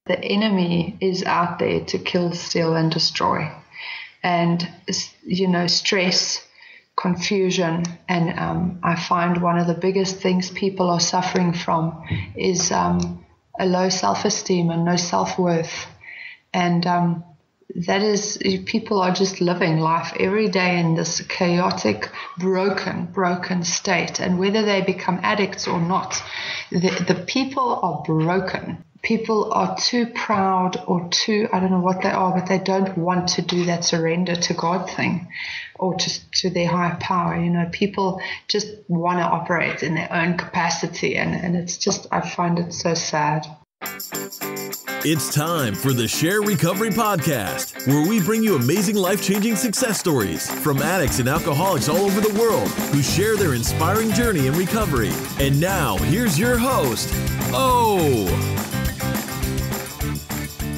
The enemy is out there to kill, steal, and destroy. And, stress, confusion, and I find one of the biggest things people are suffering from is a low self-esteem and no self-worth. And that is, people are just living life every day in this chaotic, broken state. And whether they become addicts or not, the people are broken. People are too proud or too, I don't know what they are, but they don't want to do that surrender to God thing or to their higher power. People just want to operate in their own capacity. And it's just, I find it so sad. It's time for the SHAIR Recovery Podcast, where we bring you amazing life-changing success stories from addicts and alcoholics all over the world who share their inspiring journey in recovery. And now, here's your host, O.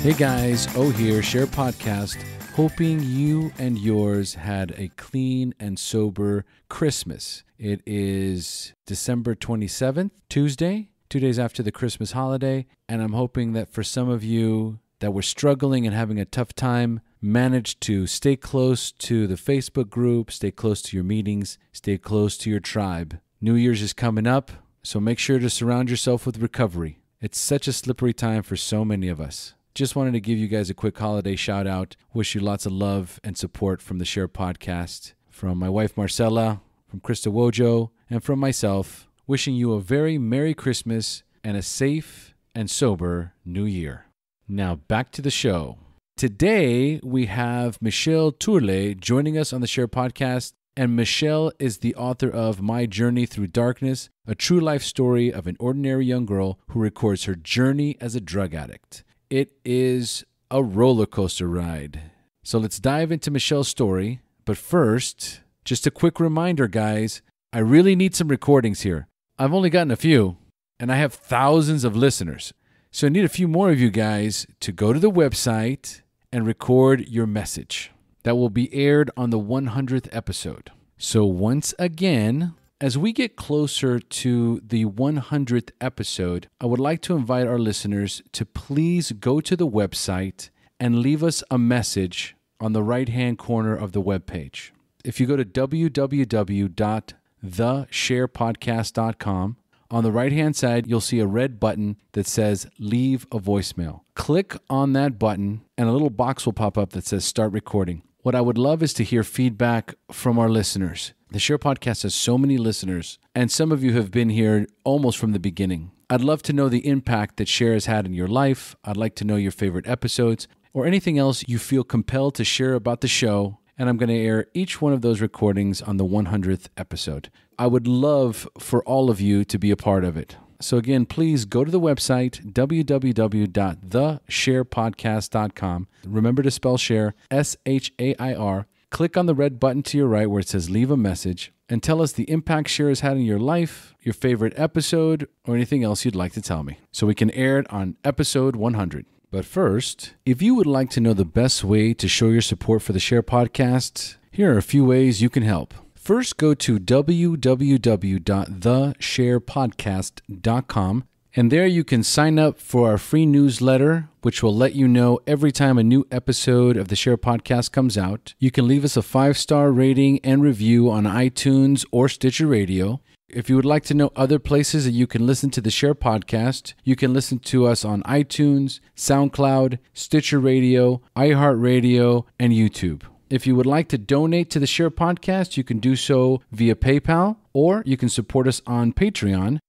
Hey guys, O here, SHAIR Podcast, hoping you and yours had a clean and sober Christmas. It is December 27th, Tuesday, 2 days after the Christmas holiday, and I'm hoping that for some of you that were struggling and having a tough time, managed to stay close to the Facebook group, stay close to your meetings, stay close to your tribe. New Year's is coming up, so make sure to surround yourself with recovery. It's such a slippery time for so many of us. Just wanted to give you guys a quick holiday shout out. Wish you lots of love and support from the SHAIR Podcast, from my wife Marcella, from Krista Wojo, and from myself. Wishing you a very Merry Christmas and a safe and sober New Year. Now back to the show. Today we have Michelle Thöle joining us on the SHAIR Podcast, and Michelle is the author of My Journey Through Darkness, a true life story of an ordinary young girl who records her journey as a drug addict. It is a roller coaster ride. So let's dive into Michelle's story. But first, just a quick reminder, guys, I really need some recordings here. I've only gotten a few, and I have thousands of listeners. So I need a few more of you guys to go to the website and record your message. That will be aired on the 100th episode. So once again, as we get closer to the 100th episode, I would like to invite our listeners to please go to the website and leave us a message on the right-hand corner of the webpage. If you go to www.theshairpodcast.com, on the right-hand side, you'll see a red button that says Leave a Voicemail. Click on that button, and a little box will pop up that says Start Recording. What I would love is to hear feedback from our listeners. The SHAIR Podcast has so many listeners, and some of you have been here almost from the beginning. I'd love to know the impact that SHAIR has had in your life. I'd like to know your favorite episodes or anything else you feel compelled to share about the show, and I'm going to air each one of those recordings on the 100th episode. I would love for all of you to be a part of it. So again, please go to the website, www.theshairpodcast.com. Remember to spell SHAIR, SHAIR. Click on the red button to your right where it says Leave a Message, and tell us the impact SHAIR has had in your life, your favorite episode, or anything else you'd like to tell me, so we can air it on episode 100. But first, if you would like to know the best way to show your support for the SHAIR Podcast, here are a few ways you can help. First, go to www.theshairpodcast.com, and there you can sign up for our free newsletter, which will let you know every time a new episode of the SHAIR Podcast comes out. You can leave us a 5-star rating and review on iTunes or Stitcher Radio. If you would like to know other places that you can listen to the SHAIR Podcast, you can listen to us on iTunes, SoundCloud, Stitcher Radio, iHeartRadio, and YouTube. If you would like to donate to the SHAIR Podcast, you can do so via PayPal, or you can support us on Patreon.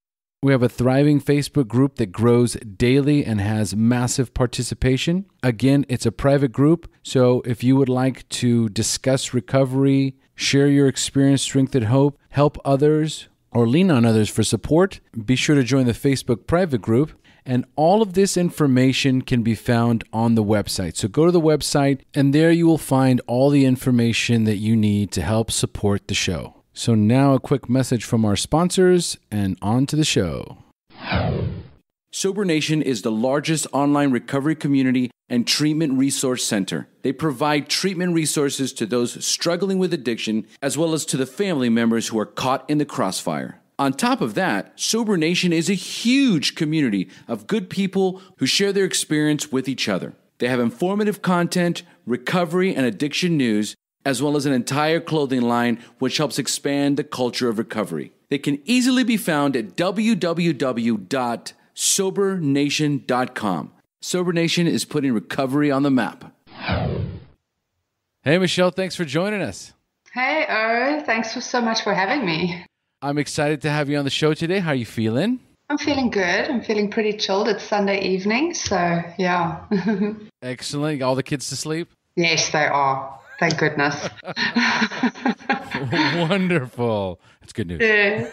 We have a thriving Facebook group that grows daily and has massive participation. Again, it's a private group, so if you would like to discuss recovery, share your experience, strength, and hope, help others, or lean on others for support, be sure to join the Facebook private group. And all of this information can be found on the website. So go to the website, and there you will find all the information that you need to help support the show. So now a quick message from our sponsors, and on to the show. Sober Nation is the largest online recovery community and treatment resource center. They provide treatment resources to those struggling with addiction, as well as to the family members who are caught in the crossfire. On top of that, Sober Nation is a huge community of good people who share their experience with each other. They have informative content, recovery and addiction news, as well as an entire clothing line which helps expand the culture of recovery. They can easily be found at www.sobernation.com. Sober Nation is putting recovery on the map. Hey, Michelle, thanks for joining us. Hey, thanks so much for having me. I'm excited to have you on the show today. How are you feeling? I'm feeling good. I'm feeling pretty chilled. It's Sunday evening, so yeah. Excellent. All the kids to sleep? Yes, they are. Thank goodness. Wonderful. That's good news. Yeah.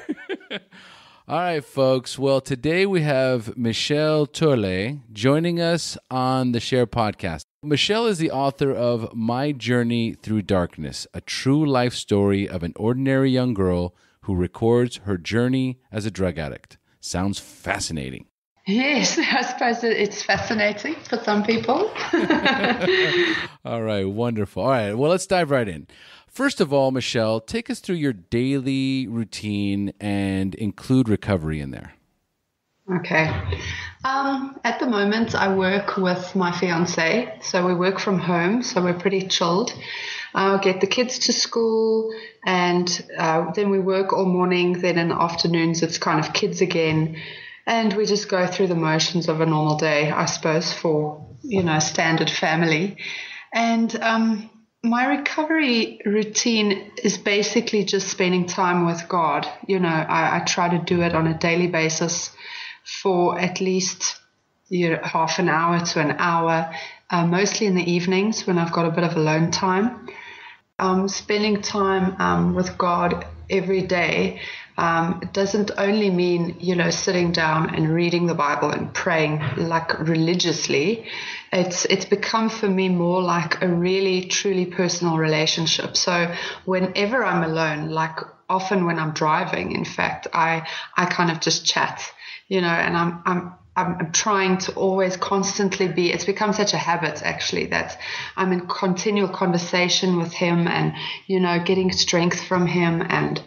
All right, folks. Well, today we have Michelle Thöle joining us on the SHAIR podcast. Michelle is the author of My Journey Through Darkness, a true life story of an ordinary young girl who records her journey as a drug addict. Sounds fascinating. Yes, I suppose it's fascinating for some people. All right, wonderful. All right, well, let's dive right in. First of all, Michelle, take us through your daily routine and include recovery in there. Okay. At the moment, I work with my fiance, so we work from home, so we're pretty chilled. I'll get the kids to school, and then we work all morning. Then in the afternoons, it's kind of kids again. And we just go through the motions of a normal day, I suppose, for, standard family. And my recovery routine is basically just spending time with God. I try to do it on a daily basis for at least half an hour to an hour, mostly in the evenings when I've got a bit of alone time. Spending time with God every day doesn't only mean, sitting down and reading the Bible and praying like religiously. It's become for me more like a really, truly personal relationship. So whenever I'm alone, like often when I'm driving, in fact, I kind of just chat, and I'm trying to always constantly be, it's become such a habit actually that I'm in continual conversation with him and, getting strength from him and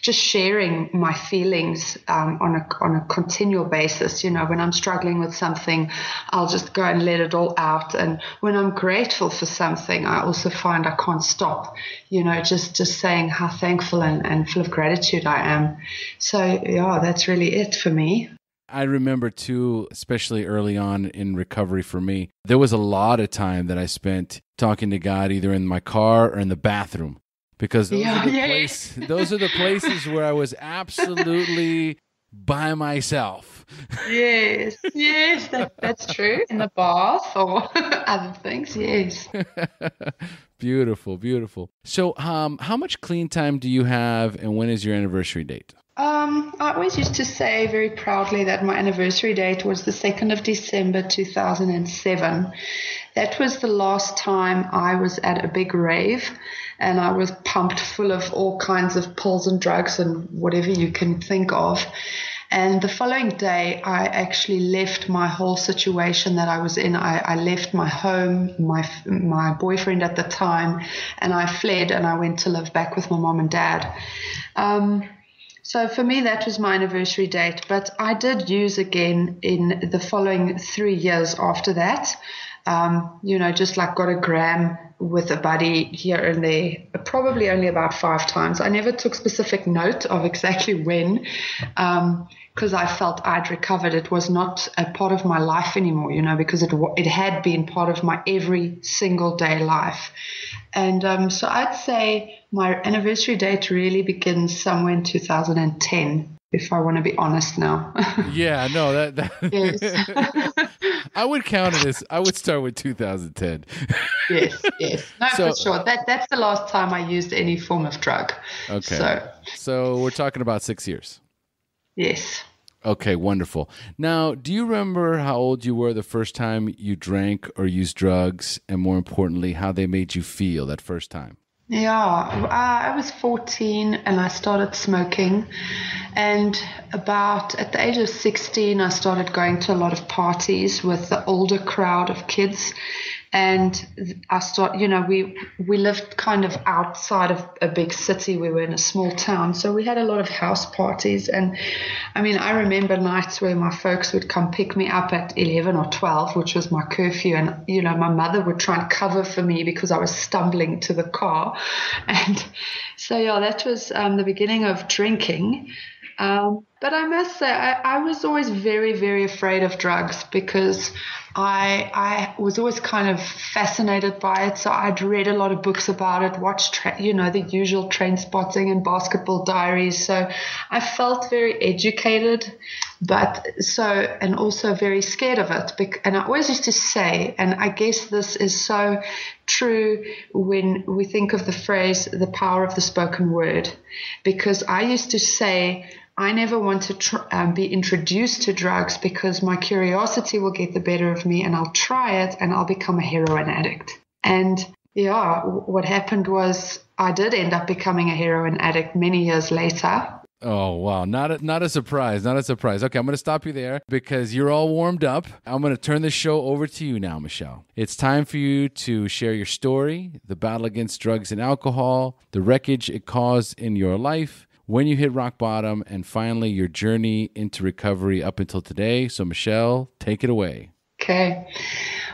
just sharing my feelings on a continual basis. When I'm struggling with something, I'll just go and let it all out. And when I'm grateful for something, I also find I can't stop, just saying how thankful and full of gratitude I am. So yeah, that's really it for me. I remember too, especially early on in recovery for me, there was a lot of time that I spent talking to God either in my car or in the bathroom because those are the places where I was absolutely by myself. Yes, that's true. In the bath or other things, yes. Beautiful, beautiful. So how much clean time do you have and when is your anniversary date? I always used to say very proudly that my anniversary date was the 2nd of December, 2007. That was the last time I was at a big rave and I was pumped full of all kinds of pills and drugs and whatever you can think of. And the following day, I actually left my whole situation that I was in. I left my home, my boyfriend at the time, and I fled and I went to live back with my mom and dad. So for me, that was my anniversary date, but I did use again in the following 3 years after that. Just like got a gram with a buddy here and there, probably only about 5 times. I never took specific note of exactly when, because I felt I'd recovered. It was not a part of my life anymore, because it had been part of my every single day life. And so I'd say my anniversary date really begins somewhere in 2010, if I want to be honest now. Yeah, no, that yes. I would count it as, I would start with 2010. Yes. No, so, for sure. That's the last time I used any form of drug. Okay. So we're talking about 6 years. Yes. Okay, wonderful. Now, do you remember how old you were the first time you drank or used drugs, and more importantly, how they made you feel that first time? Yeah, I was 14 and I started smoking. And about at the age of 16, I started going to a lot of parties with the older crowd of kids. And we lived kind of outside of a big city. We were in a small town. So we had a lot of house parties. And I mean, I remember nights where my folks would come pick me up at 11 or 12, which was my curfew. And, my mother would try and cover for me because I was stumbling to the car. And so, yeah, that was the beginning of drinking. But I must say, I was always very, very afraid of drugs because I was always kind of fascinated by it. So I'd read a lot of books about it, watched, the usual Train Spotting and Basketball Diaries. So I felt very educated, and also very scared of it. And I always used to say, and I guess this is so true when we think of the phrase, the power of the spoken word, because I used to say, I never want to be introduced to drugs because my curiosity will get the better of me and I'll try it and I'll become a heroin addict. And yeah, what happened was I did end up becoming a heroin addict many years later. Oh, wow. Not a surprise. Not a surprise. Okay, I'm going to stop you there because you're all warmed up. I'm going to turn the show over to you now, Michelle. It's time for you to share your story, the battle against drugs and alcohol, the wreckage it caused in your life, when you hit rock bottom, and finally your journey into recovery up until today. So, Michelle, take it away. Okay.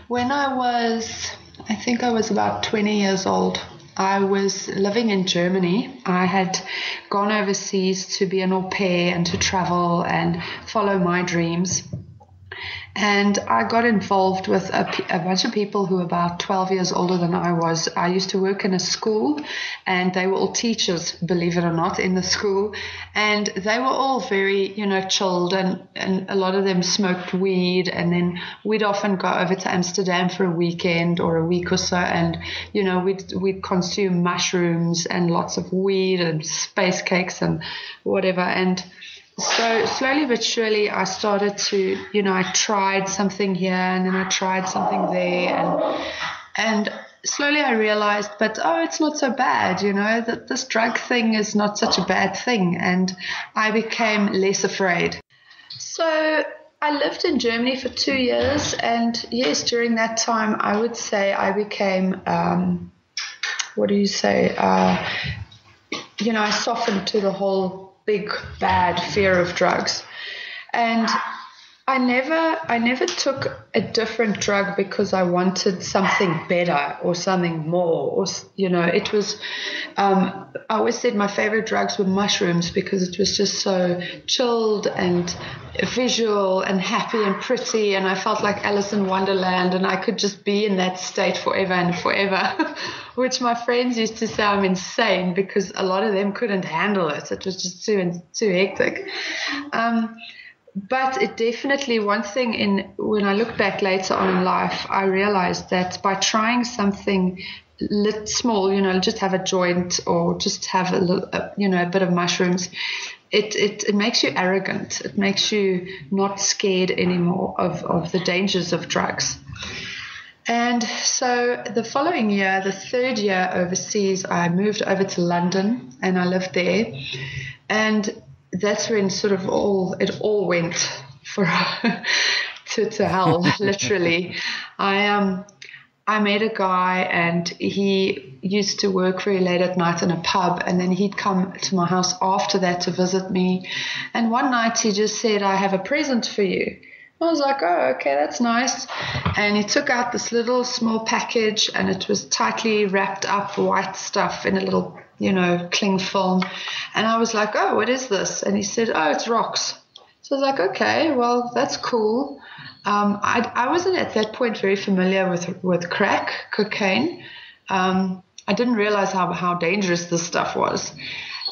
When I think I was about 20 years old, I was living in Germany. I had gone overseas to be an au pair and to travel and follow my dreams. And I got involved with a bunch of people who were about 12 years older than I was. I used to work in a school, and they were all teachers, believe it or not, in the school. And they were all very, chilled, and a lot of them smoked weed. And then we'd often go over to Amsterdam for a weekend or a week or so. And, we'd consume mushrooms and lots of weed and space cakes and whatever. And so slowly but surely I started to, I tried something here and then I tried something there. And slowly I realized, it's not so bad, that this drug thing is not such a bad thing. And I became less afraid. So I lived in Germany for 2 years. And yes, during that time, I would say I became, I softened to the whole big bad fear of drugs. And I never took a different drug because I wanted something better or something more, or it was I always said my favorite drugs were mushrooms because it was just so chilled and visual and happy and pretty, and I felt like Alice in Wonderland, and I could just be in that state forever and forever. Which my friends used to say I'm insane because a lot of them couldn't handle it. It was just too hectic. But it definitely, one thing when I look back later on in life, I realized that by trying something small, just have a joint or just have a bit of mushrooms, it makes you arrogant. It makes you not scared anymore of the dangers of drugs. And so the following year, the third year overseas, I moved over to London and I lived there. And that's when sort of it all went to hell, literally. I met a guy and he used to work very late at night in a pub, and then he'd come to my house after that to visit me. And one night he just said, "I have a present for you." I was like, "Oh, okay, that's nice." And he took out this little small package, and it was tightly wrapped up white stuff in a little, cling film. And I was like, "Oh, what is this?" And he said, "Oh, it's rocks." So I was like, "Okay, well, that's cool." I wasn't at that point very familiar with crack, cocaine. I didn't realize how dangerous this stuff was.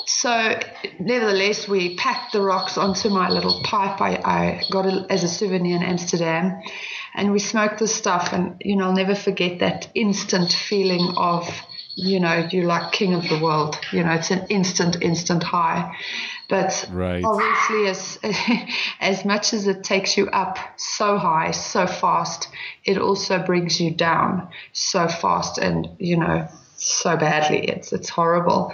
So nevertheless, we packed the rocks onto my little pipe. I got it as a souvenir in Amsterdam, and we smoked this stuff. And, I'll never forget that instant feeling of, you're like king of the world. It's an instant high. But right. Obviously, as much as it takes you up so high, so fast, it also brings you down so fast. And, so badly. It's horrible.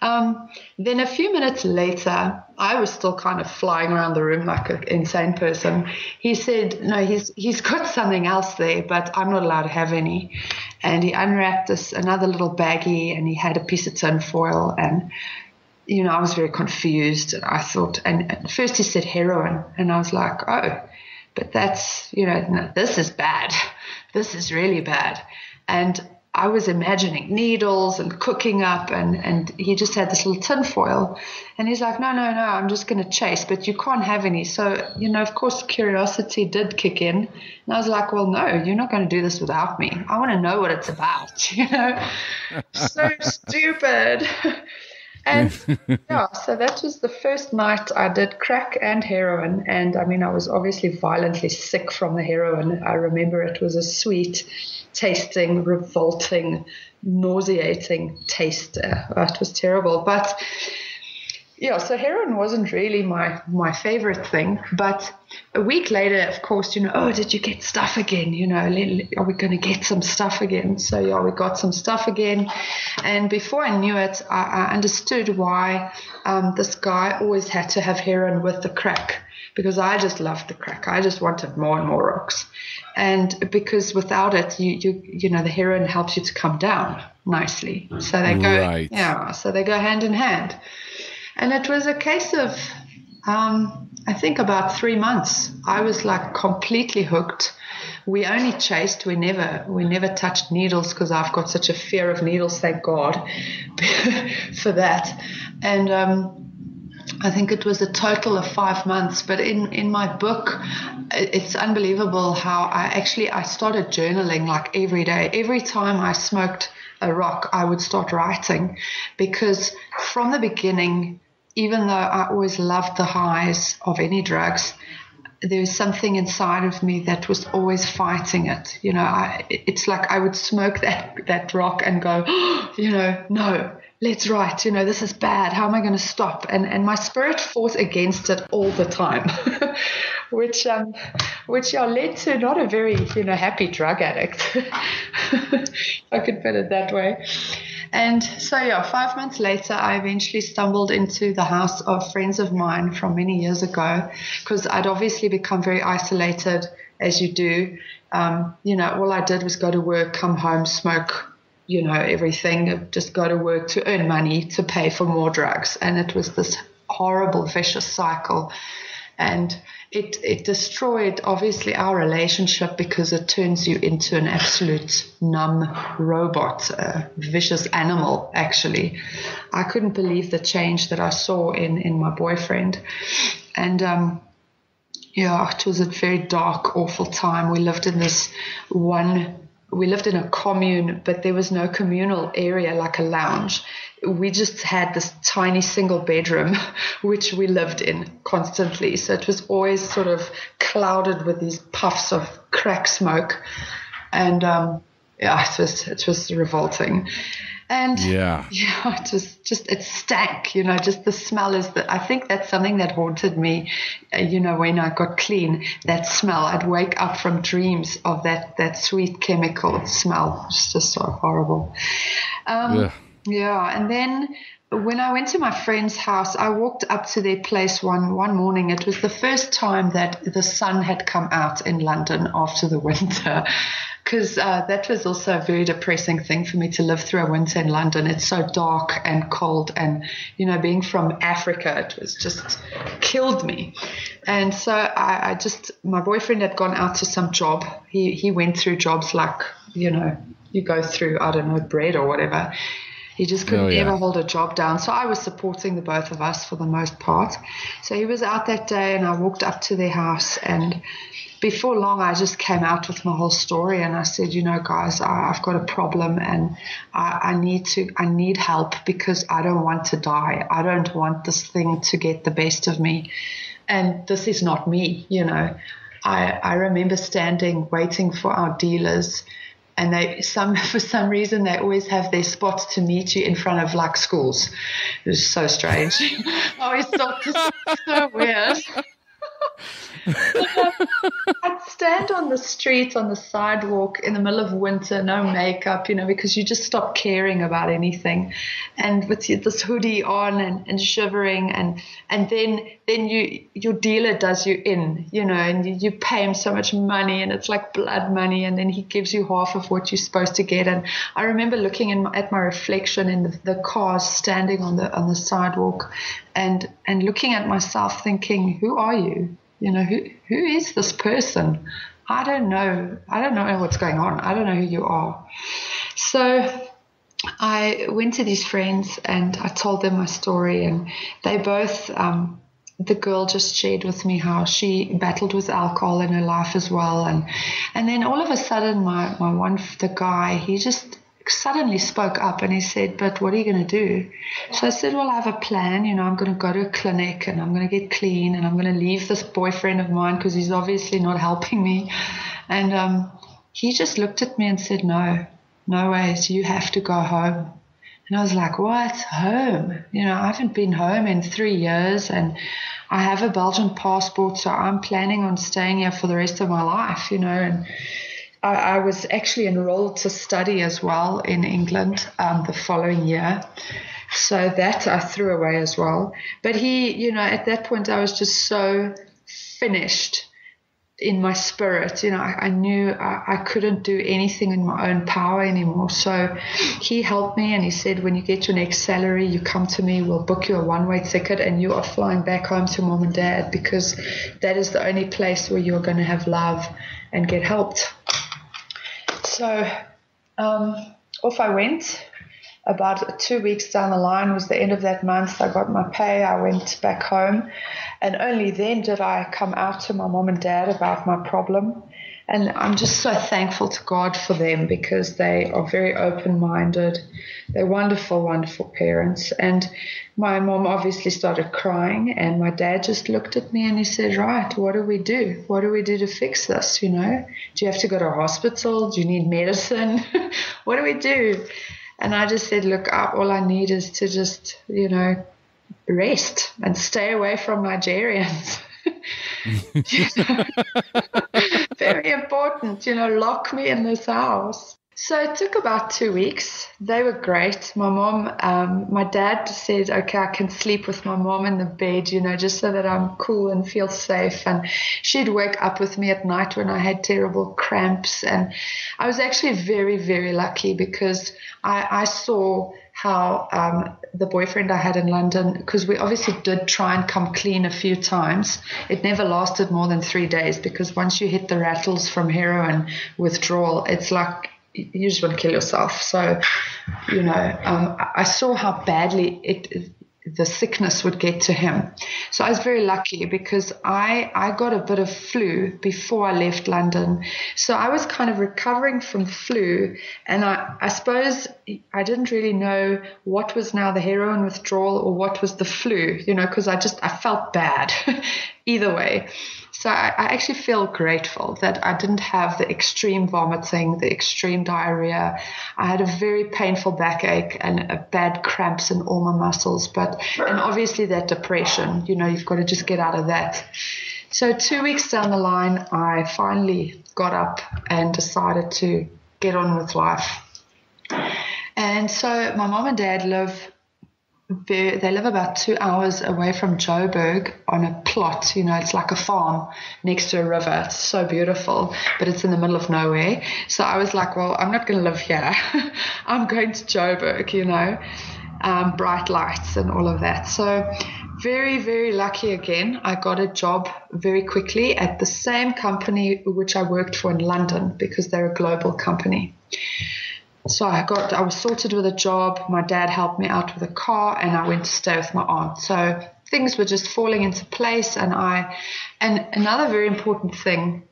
Then a few minutes later, I was still kind of flying around the room like an insane person. He said, no, he's got something else there, but I'm not allowed to have any. And he unwrapped another little baggie, and he had a piece of tin foil. And, I was very confused. And I thought, and at first he said heroin. And I was like, oh, but that's, no, this is bad. This is really bad. And I was imagining needles and cooking up, and he just had this little tin foil. And he's like, no, I'm just going to chase, but you can't have any. So, of course, curiosity did kick in. And I was like, well, no, you're not going to do this without me. I want to know what it's about, So stupid. And so that was the first night I did crack and heroin. And I was obviously violently sick from the heroin. I remember it was a sweet tasting, revolting, nauseating taste. It was terrible. But so heroin wasn't really my favorite thing. But a week later, of course, did you get stuff again? Are we going to get some stuff again? So we got some stuff again. And before I knew it, I understood why this guy always had to have heroin with the crack, because I just loved the crack. I just wanted more and more rocks. And because without it, the heroin helps you to come down nicely. So they go, right. So they go hand in hand. And it was a case of, I think about 3 months. I was like completely hooked. We only chased. We never touched needles, because I've got such a fear of needles. Thank God for that. And I think it was a total of 5 months. But in my book, it's unbelievable how I started journaling like every day. Every time I smoked a rock, I would start writing, because from the beginning, even though I always loved the highs of any drugs, there was something inside of me that was always fighting it. It's like I would smoke that rock and go, no, let's write. This is bad. How am I going to stop? And my spirit fought against it all the time, which led to not a very happy drug addict. I could put it that way. And so, 5 months later, I eventually stumbled into the house of friends of mine from many years ago, because I'd obviously become very isolated, as you do. All I did was go to work, come home, smoke, everything, just go to work to earn money to pay for more drugs. And it was this horrible, vicious cycle. And it destroyed, obviously, our relationship, because it turns you into an absolute numb robot, a vicious animal, actually. I couldn't believe the change that I saw in my boyfriend. And, it was a very dark, awful time. We lived in a commune, but there was no communal area like a lounge. We just had this tiny single bedroom, which we lived in constantly. So it was always sort of clouded with these puffs of crack smoke. And it was revolting. And it was it stank, just the smell I think that's something that haunted me, when I got clean, that smell. I'd wake up from dreams of that sweet chemical smell. It's just so horrible. And then when I went to my friend's house, I walked up to their place one morning. It was the first time that the sun had come out in London after the winter, because that was also a very depressing thing for me to live through a winter in London. It's so dark and cold, and, being from Africa, it was just killed me. And so my boyfriend had gone out to some job. He went through jobs like, you go through, I don't know, bread or whatever. He just couldn't ever hold a job down. So I was supporting the both of us for the most part. So he was out that day, and I walked up to their house, and before long, I just came out with my whole story, and I said, guys, I've got a problem, and I need help, because I don't want to die. I don't want this thing to get the best of me. And this is not me, I remember standing, waiting for our dealers, and for some reason, they always have their spots to meet you in front of like schools. It was so strange. I always thought this is so weird. I'd stand on the street, on the sidewalk in the middle of winter, no makeup, because you just stop caring about anything. And with this hoodie on and shivering, and then your dealer does you in, and you pay him so much money, and it's like blood money, and then he gives you half of what you're supposed to get. And I remember looking at my reflection in the cars, standing on the sidewalk, and looking at myself, thinking, who are you? Who is this person? I don't know what's going on. I don't know who you are. So I went to these friends and I told them my story, and they both, the girl just shared with me how she battled with alcohol in her life as well. And then all of a sudden the guy, he just suddenly spoke up and he said, but what are you going to do? So I said, well, I have a plan. I'm going to go to a clinic and I'm going to get clean and I'm going to leave this boyfriend of mine because he's obviously not helping me. And he just looked at me and said, no ways, you have to go home. And I was like, what? Home? I haven't been home in 3 years, and I have a Belgian passport, so I'm planning on staying here for the rest of my life, and I was actually enrolled to study as well in England the following year. So that I threw away as well. But he, at that point, I was just so finished in my spirit. I knew I couldn't do anything in my own power anymore. So he helped me and he said, when you get your next salary, you come to me, we'll book you a one-way ticket and you are flying back home to mom and dad, because that is the only place where you're going to have love and get helped. So off I went. About 2 weeks down the line was the end of that month. I got my pay. I went back home. And only then did I come out to my mom and dad about my problem. And I'm just so thankful to God for them, because they are very open-minded. They're wonderful, wonderful parents. And my mom obviously started crying, and my dad just looked at me and he said, right, what do we do? What do we do to fix this? Do you have to go to a hospital? Do you need medicine? What do we do? And I just said, look, all I need is to just, rest and stay away from Nigerians. Very important, lock me in this house. So it took about 2 weeks. They were great. My mom, my dad said, okay, I can sleep with my mom in the bed, just so that I'm cool and feel safe. And she'd wake up with me at night when I had terrible cramps. And I was actually very, very lucky, because I saw how the boyfriend I had in London, because we obviously did try and come clean a few times. It never lasted more than 3 days, because once you hit the rattles from heroin withdrawal, it's like you just want to kill yourself. So, I saw how badly the sickness would get to him. So I was very lucky, because I got a bit of flu before I left London. So I was kind of recovering from flu, and I suppose I didn't really know what was now the heroin withdrawal or what was the flu, because I felt bad either way. So I actually feel grateful that I didn't have the extreme vomiting, the extreme diarrhea. I had a very painful backache and bad cramps in all my muscles, and obviously that depression, you've got to just get out of that. So 2 weeks down the line, I finally got up and decided to get on with life. And so my mom and dad live about 2 hours away from Joburg on a plot. It's like a farm next to a river. It's so beautiful, but it's in the middle of nowhere. So I was like, well, I'm not going to live here. I'm going to Joburg, bright lights and all of that. So very, very lucky again. I got a job very quickly at the same company which I worked for in London, because they're a global company. So I was sorted with a job. My dad helped me out with a car, and I went to stay with my aunt. So things were just falling into place. And another very important thing,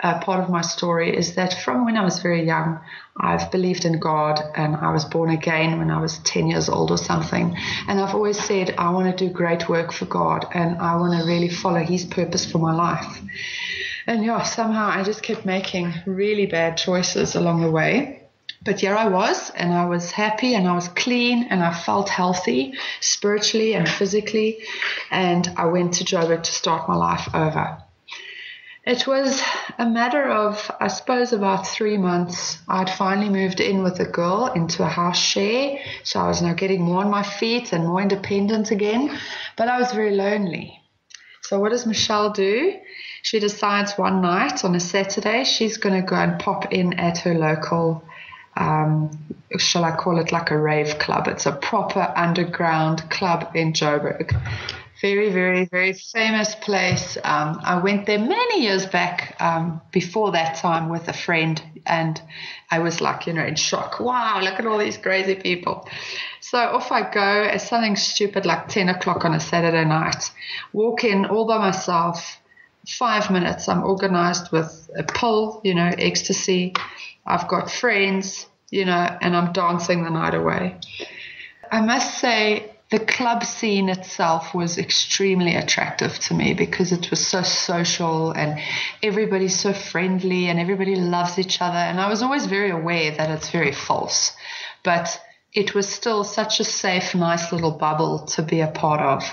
part of my story, is that from when I was very young, I've believed in God, and I was born again when I was 10 years old or something. And I've always said, I want to do great work for God, and I want to really follow his purpose for my life. And somehow I just kept making really bad choices along the way. But here I was, and I was happy, and I was clean, and I felt healthy spiritually and physically. And I went to Joburg to start my life over. It was a matter of, I suppose, about 3 months. I'd finally moved in with a girl into a house share. So I was now getting more on my feet and more independent again. But I was very lonely. So what does Michelle do? She decides one night on a Saturday she's going to go and pop in at her local, shall I call it like a rave club? It's a proper underground club in Joburg. Very, very, very famous place. I went there many years back before that time with a friend, and I was like, in shock. Wow, look at all these crazy people. So off I go as something stupid like 10 o'clock on a Saturday night. Walk in all by myself. 5 minutes. I'm organized with a pill, ecstasy. I've got friends, and I'm dancing the night away. I must say, the club scene itself was extremely attractive to me because it was so social and everybody's so friendly and everybody loves each other. And I was always very aware that it's very false, but it was still such a safe, nice little bubble to be a part of.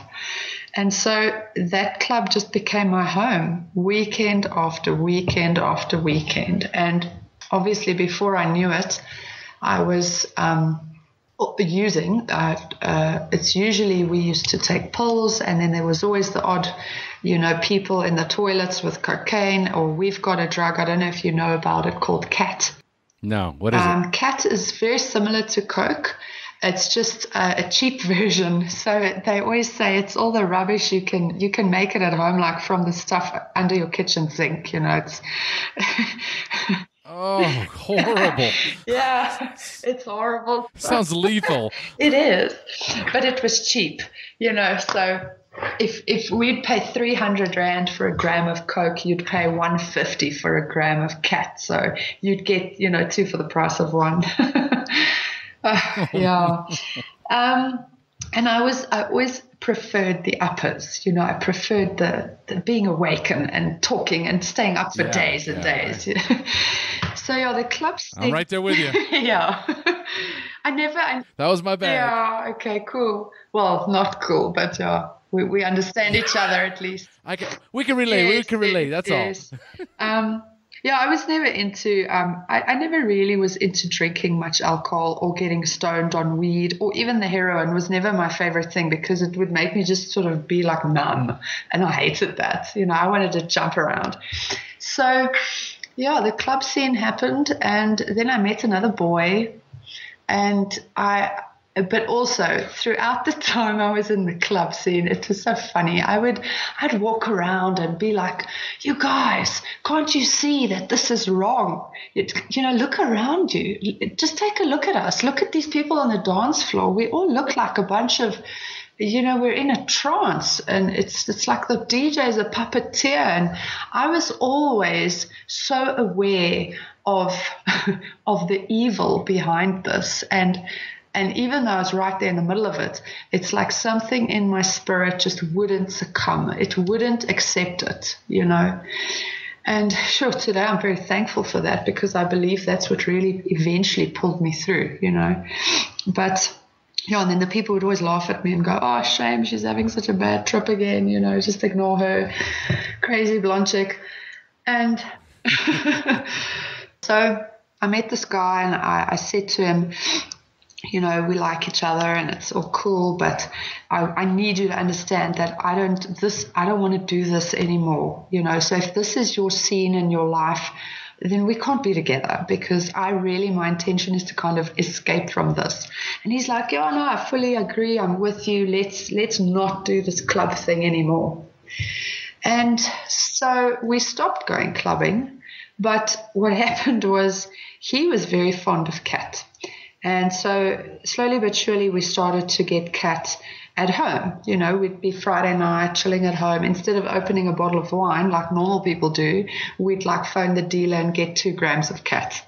And so that club just became my home, weekend after weekend after weekend. And obviously before I knew it, I was using, it's usually we used to take pills, and then there was always the odd, people in the toilets with cocaine, or we've got a drug, I don't know if you know about it, called cat. No, what is it? Cat is very similar to coke. It's just a cheap version. So they always say it's all the rubbish you can make it at home, like from the stuff under your kitchen sink, It's Oh, horrible. Yeah, it's horrible. Sounds lethal. It is, but it was cheap, so if we'd pay 300 Rand for a gram of Coke, you'd pay 150 for a gram of cat. So you'd get, two for the price of one. Yeah. And I always preferred the uppers, I preferred the being awake and talking and staying up for days and days. Right. So the clubs. I'm right there with you. Yeah. That was my bag. Yeah. Okay. Cool. Well, not cool, but we understand each other at least. We can relate. Yes, we can relate. That's all. Yeah, I was never into, I never really was into drinking much alcohol or getting stoned on weed, or even the heroin was never my favorite thing because it would make me just sort of be like numb. And I hated that. I wanted to jump around. So, the club scene happened, and then I met another boy, but also throughout the time I was in the club scene, it was so funny. I'd walk around and be like, you guys, can't you see that this is wrong? Look around you. Just take a look at us. Look at these people on the dance floor. We all look like a bunch of, we're in a trance, and it's like the DJ is a puppeteer. And I was always so aware of the evil behind this. And even though I was right there in the middle of it, it's like something in my spirit just wouldn't succumb. It wouldn't accept it, And sure, today I'm very thankful for that because I believe that's what really eventually pulled me through, But, and then the people would always laugh at me and go, oh, shame, she's having such a bad trip again, just ignore her, crazy blonde chick. And so I met this guy, and I said to him, we like each other and it's all cool, but I need you to understand that I don't want to do this anymore. So if this is your scene in your life, then we can't be together because my intention is to kind of escape from this. And he's like, no, I fully agree. I'm with you. Let's not do this club thing anymore. And so we stopped going clubbing. But what happened was he was very fond of cat. And so slowly but surely we started to get cat at home. We'd be Friday night chilling at home. Instead of opening a bottle of wine like normal people do, we'd phone the dealer and get 2 grams of cat.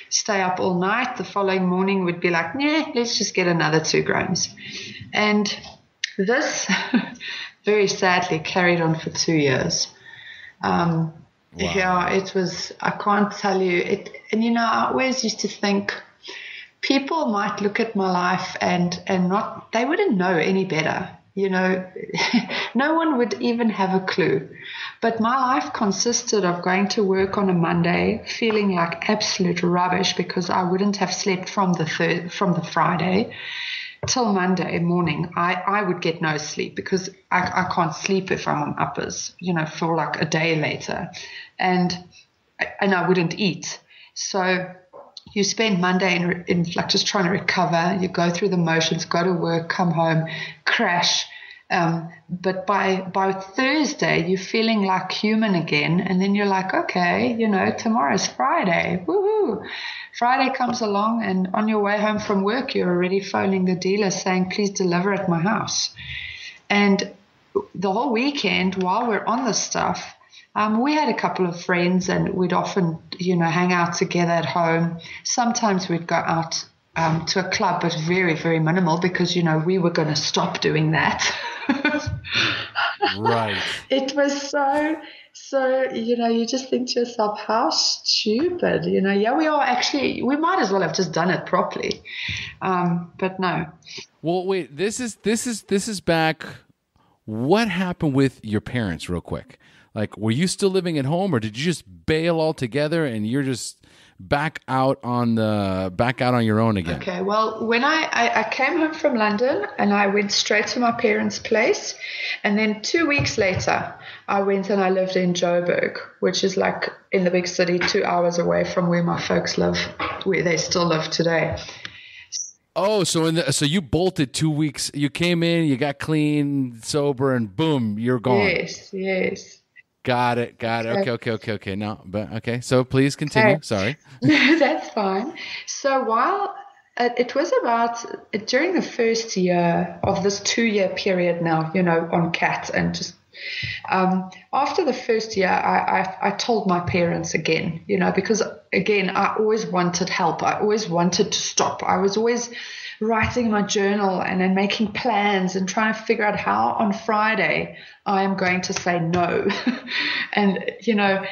Stay up all night. The following morning we'd be like, let's just get another 2 grams. And this very sadly carried on for 2 years. Wow. Yeah, it was, I can't tell you it. And, I always used to think, people might look at my life and not, they wouldn't know any better. You know, no one would even have a clue. But my life consisted of going to work on a Monday, feeling like absolute rubbish because I wouldn't have slept from the Friday till Monday morning. I would get no sleep because I can't sleep if I'm on uppers, you know, for like a day later. And I wouldn't eat. So you spend Monday in like just trying to recover. You go through the motions, go to work, come home, crash. But by Thursday, you're feeling like human again. And then you're like, okay, you know, tomorrow's Friday. Woohoo. Friday comes along, and on your way home from work, you're already phoning the dealer saying, please deliver at my house. And the whole weekend, while we're on this stuff, we had a couple of friends, and we'd often, you know, hang out together at home. Sometimes we'd go out to a club, but very, very minimal because, you know, we were going to stop doing that. Right. It was so, you know, you just think to yourself, how stupid, you know. Yeah, we might as well have just done it properly. But no. Well, wait, this is back. What happened with your parents real quick? Like, were you still living at home, or did you just bail altogether and you're just back out on your own again? Okay, well, when I came home from London and I went straight to my parents' place, and then 2 weeks later I went and I lived in Joburg, which is like in the big city, 2 hours away from where my folks live, where they still live today. Oh, so you bolted 2 weeks. You came in, you got clean, sober, and boom, you're gone. Yes. Got it. Okay. No, but okay. So please continue. Sorry. That's fine. So while it was about during the first year of this 2-year period now, you know, on CAT, and just after the first year, I told my parents again, you know, because again, I always wanted help. I always wanted to stop. I was always writing my journal and then making plans and trying to figure out how on Friday I am going to say no. And, you know,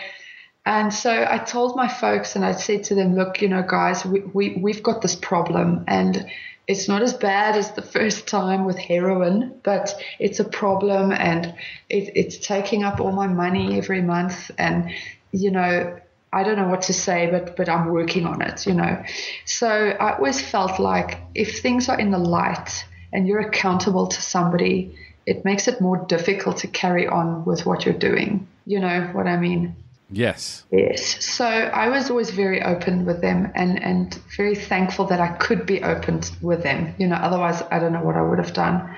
and so I told my folks, and I said to them, look, you know, guys, we've got this problem, and it's not as bad as the first time with heroin, but it's a problem, and it's taking up all my money every month. And, you know, I don't know what to say, but I'm working on it, you know. So I always felt like if things are in the light and you're accountable to somebody, it makes it more difficult to carry on with what you're doing. You know what I mean? Yes. Yes. So I was always very open with them, and very thankful that I could be open with them. You know, otherwise I don't know what I would have done.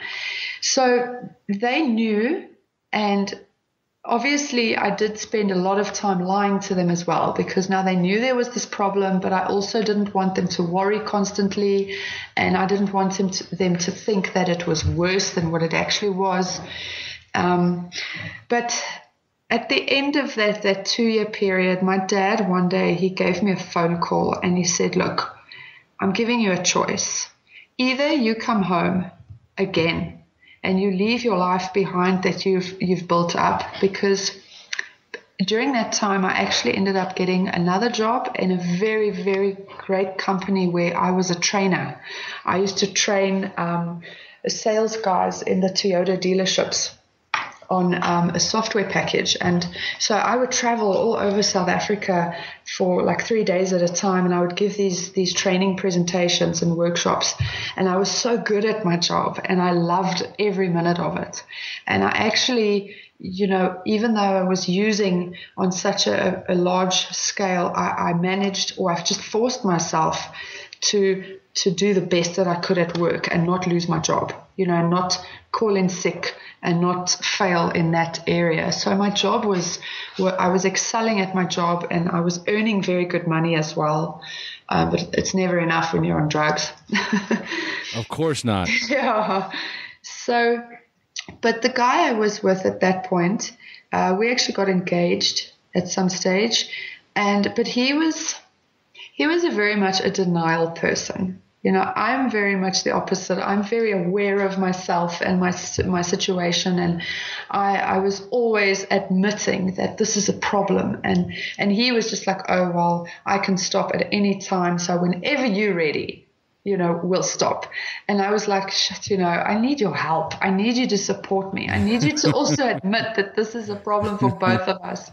So they knew, and obviously I did spend a lot of time lying to them as well, because now they knew there was this problem, but I also didn't want them to worry constantly, and I didn't want them to think that it was worse than what it actually was. But at the end of that 2-year period, my dad one day, he gave me a phone call and he said, look, I'm giving you a choice. Either you come home again and you leave your life behind that you've built up, because during that time I actually ended up getting another job in a very, very great company where I was a trainer. I used to train sales guys in the Toyota dealerships on a software package. And so I would travel all over South Africa for like 3 days at a time, and I would give these training presentations and workshops, and I was so good at my job and I loved every minute of it. And I actually, you know, even though I was using on such a large scale, I managed, or I've just forced myself to do the best that I could at work and not lose my job, you know, not call in sick and not fail in that area. So my job I was excelling at my job, and I was earning very good money as well. But it's never enough when you're on drugs. Of course not. Yeah. So, but the guy I was with at that point, we actually got engaged at some stage, but he was very much a denial person. You know, I'm very much the opposite. I'm very aware of myself and my situation, and I was always admitting that this is a problem. And he was just like, oh, well, I can stop at any time. So whenever you're ready, we'll stop. And I was like, shit, I need your help. I need you to support me. I need you to also admit that this is a problem for both of us.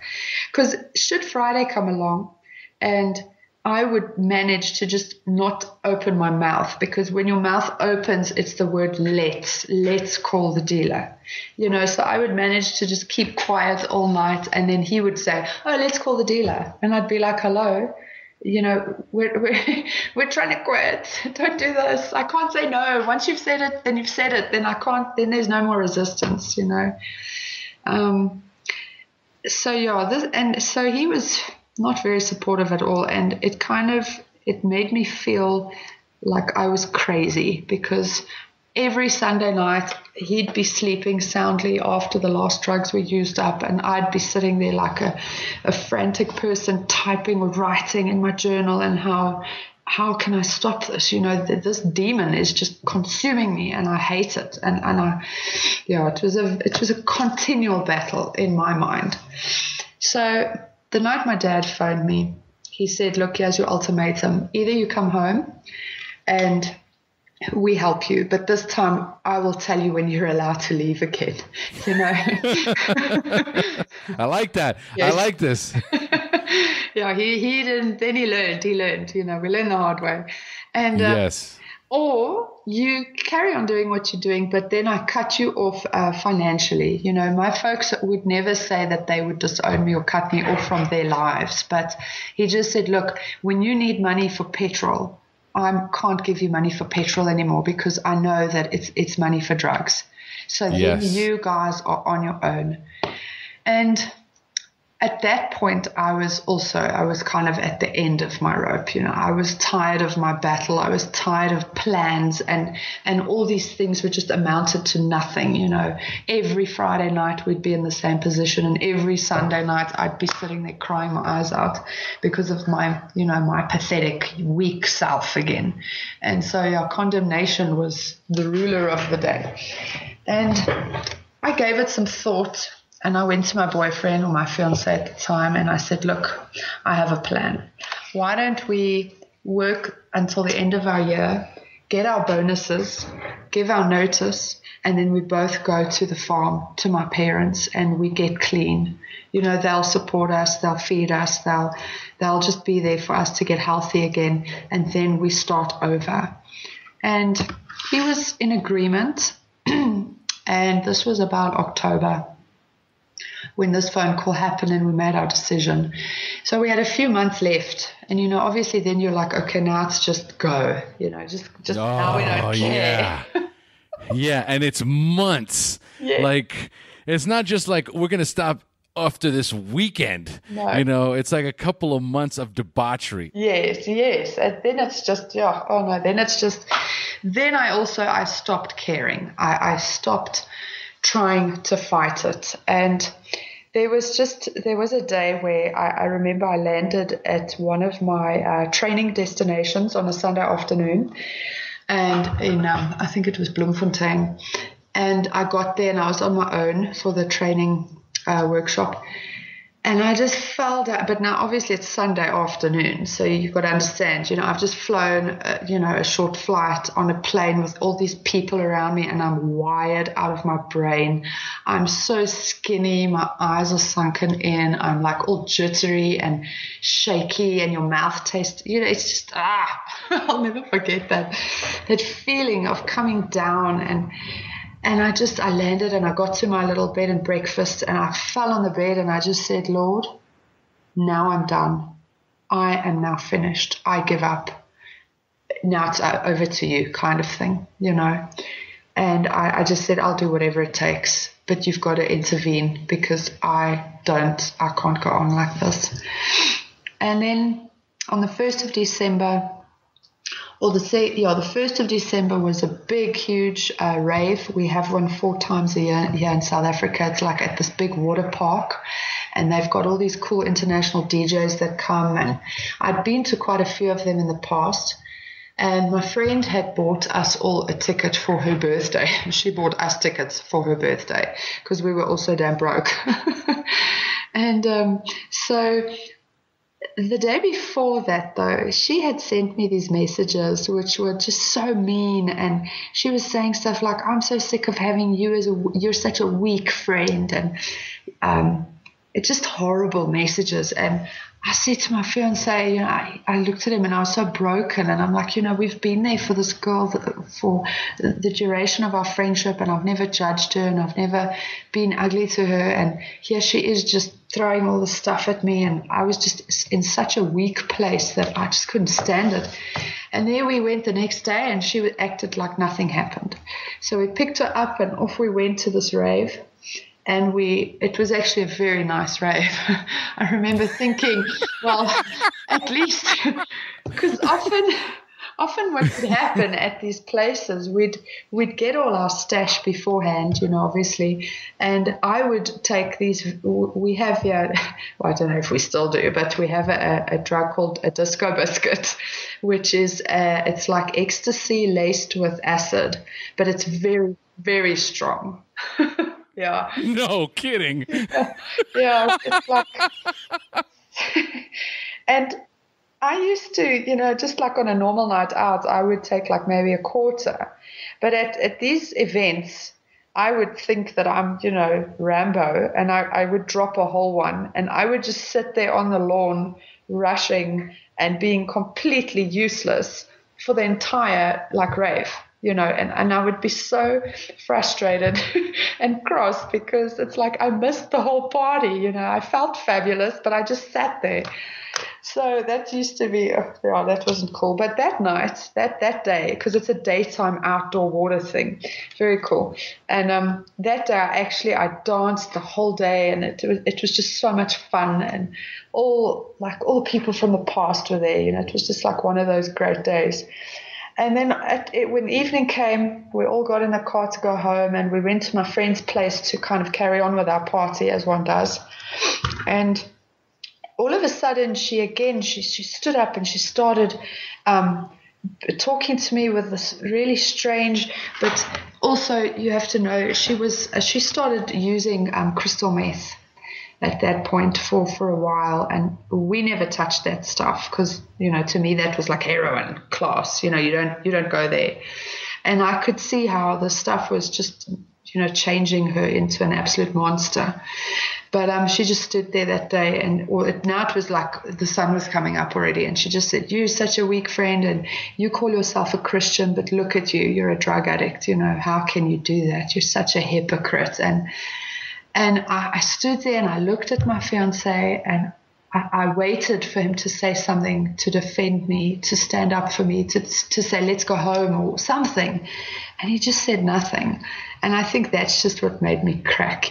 Because should Friday come along and I would manage to just not open my mouth, because when your mouth opens, it's the word let's call the dealer. So I would manage to just keep quiet all night, and then he would say, oh, let's call the dealer. And I'd be like, hello, we're trying to quit. Don't do this. I can't say no. Once you've said it, then you've said it. Then I can't, then there's no more resistance, So he was not very supportive at all. And it made me feel like I was crazy, because every Sunday night he'd be sleeping soundly after the last drugs were used up, and I'd be sitting there like a frantic person, typing or writing in my journal, and how can I stop this? This demon is just consuming me, and I hate it. It was a continual battle in my mind. So the night my dad phoned me, he said, look, here's your ultimatum. Either you come home and we help you, but this time I will tell you when you're allowed to leave again. I like that. Yes. I like this. Yeah, he didn't. Then he learned. We learn the hard way. And yes. Or you carry on doing what you're doing, but then I cut you off financially. My folks would never say that they would disown me or cut me off from their lives, but he just said, look, when you need money for petrol, I can't give you money for petrol anymore, because I know that it's money for drugs. So then you guys are on your own. And at that point, I was kind of at the end of my rope. I was tired of my battle. I was tired of plans, and all these things were just amounted to nothing. Every Friday night we'd be in the same position, and every Sunday night I'd be sitting there crying my eyes out because of my pathetic, weak self again. And so condemnation was the ruler of the day. And I gave it some thought. And I went to my boyfriend, or my fiancé at the time, and I said, look, I have a plan. Why don't we work until the end of our year, get our bonuses, give our notice, and then we both go to the farm to my parents and we get clean. They'll support us, they'll feed us, they'll just be there for us to get healthy again, and then we start over. And he was in agreement, and this was about October when this phone call happened and we made our decision. So we had a few months left, and obviously then you're like, okay, now it's just go, just now we don't care. Yeah, and it's months. Yeah. Like, it's not just like we're gonna stop after this weekend. No. It's like a couple of months of debauchery. Yes. And then it's just then I stopped caring. I stopped trying to fight it. And there was a day where I remember I landed at one of my training destinations on a Sunday afternoon, and in I think it was Bloemfontein, and I got there and I was on my own for the training workshop, and I just fell down. But now obviously it's Sunday afternoon, so you've got to understand, I've just flown a short flight on a plane with all these people around me, and I'm wired out of my brain. I'm so skinny, my eyes are sunken in, I'm like all jittery and shaky, and your mouth tastes, it's just I'll never forget that feeling of coming down. And I landed and I got to my little bed and breakfast, and I fell on the bed and I just said, Lord, now I'm done. I am now finished. I give up. Now it's over to you, kind of thing, And I just said, I'll do whatever it takes, but you've got to intervene, because I can't go on like this. And then on the 1st of December, the 1st of December was a big, huge rave. We have one 4 times a year here in South Africa. It's like at this big water park, and they've got all these cool international DJs that come. And I'd been to quite a few of them in the past. And my friend had bought us all a ticket for her birthday. She bought us tickets for her birthday because we were all so damn broke. And so the day before that, though, she had sent me these messages which were just so mean, and she was saying stuff like, "I'm so sick of having you you're such a weak friend," and it's just horrible messages. And I said to my fiance, I looked at him and I was so broken, and I'm like, we've been there for this girl for the duration of our friendship, and I've never judged her and I've never been ugly to her, and here she is just throwing all this stuff at me, and I was just in such a weak place that I just couldn't stand it. And there we went the next day, and she acted like nothing happened. So we picked her up and off we went to this rave. And it was actually a very nice rave. I remember thinking, well, at least, because often what would happen at these places, we'd get all our stash beforehand, obviously, and I would take these. We have here, well, I don't know if we still do, but we have a drug called a disco biscuit, which is it's like ecstasy laced with acid, but it's very, very strong. Yeah. No kidding. Yeah, it's like, and I used to, just like on a normal night out, I would take like maybe a quarter, but at these events, I would think that I'm, Rambo, and I would drop a whole one, and I would just sit there on the lawn rushing and being completely useless for the entire rave. And I would be so frustrated and cross because it's like I missed the whole party. I felt fabulous, but I just sat there. So that used to be, that wasn't cool. But that night, that day, because it's a daytime outdoor water thing, very cool. And that day, I danced the whole day, and it was just so much fun. And all the people from the past were there. It was just like one of those great days. And then when evening came, we all got in the car to go home, and we went to my friend's place to kind of carry on with our party as one does. And all of a sudden, she stood up and she started talking to me with this really strange, but also you have to know she started using crystal meth at that point for a while, and we never touched that stuff because to me that was like heroin class. You don't go there. And I could see how the stuff was just changing her into an absolute monster. But she just stood there that day, and now it was like the sun was coming up already, and she just said, "You're such a weak friend, and you call yourself a Christian, but look at you, you're a drug addict. How can you do that? You're such a hypocrite." And I stood there and I looked at my fiance, and I waited for him to say something to defend me, to stand up for me, to say, "Let's go home," or something. And he just said nothing. And I think that's just what made me crack,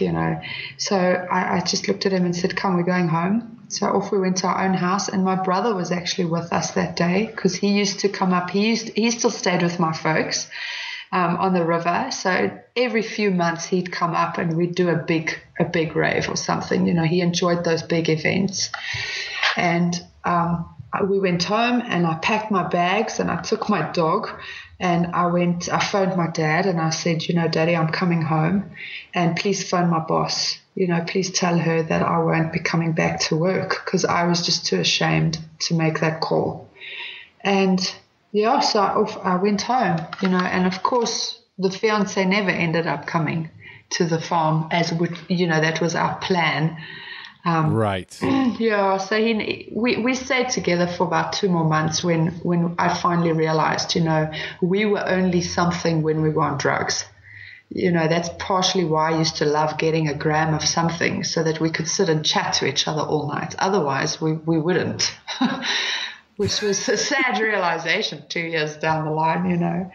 So I just looked at him and said, "Come, we're going home." So off we went to our own house, and my brother was actually with us that day because he used to come up. He still stayed with my folks. On the river. So every few months he'd come up and we'd do a big rave or something. He enjoyed those big events. And we went home, and I packed my bags, and I took my dog, and I phoned my dad, and I said, "Daddy, I'm coming home, and please phone my boss. Please tell her that I won't be coming back to work," because I was just too ashamed to make that call. And yeah, so I went home, and of course the fiance never ended up coming to the farm that was our plan. Right. Yeah, so we stayed together for about 2 more months when I finally realized, we were only something when we were on drugs. That's partially why I used to love getting a gram of something so that we could sit and chat to each other all night. Otherwise, we wouldn't. Which was a sad realization 2 years down the line,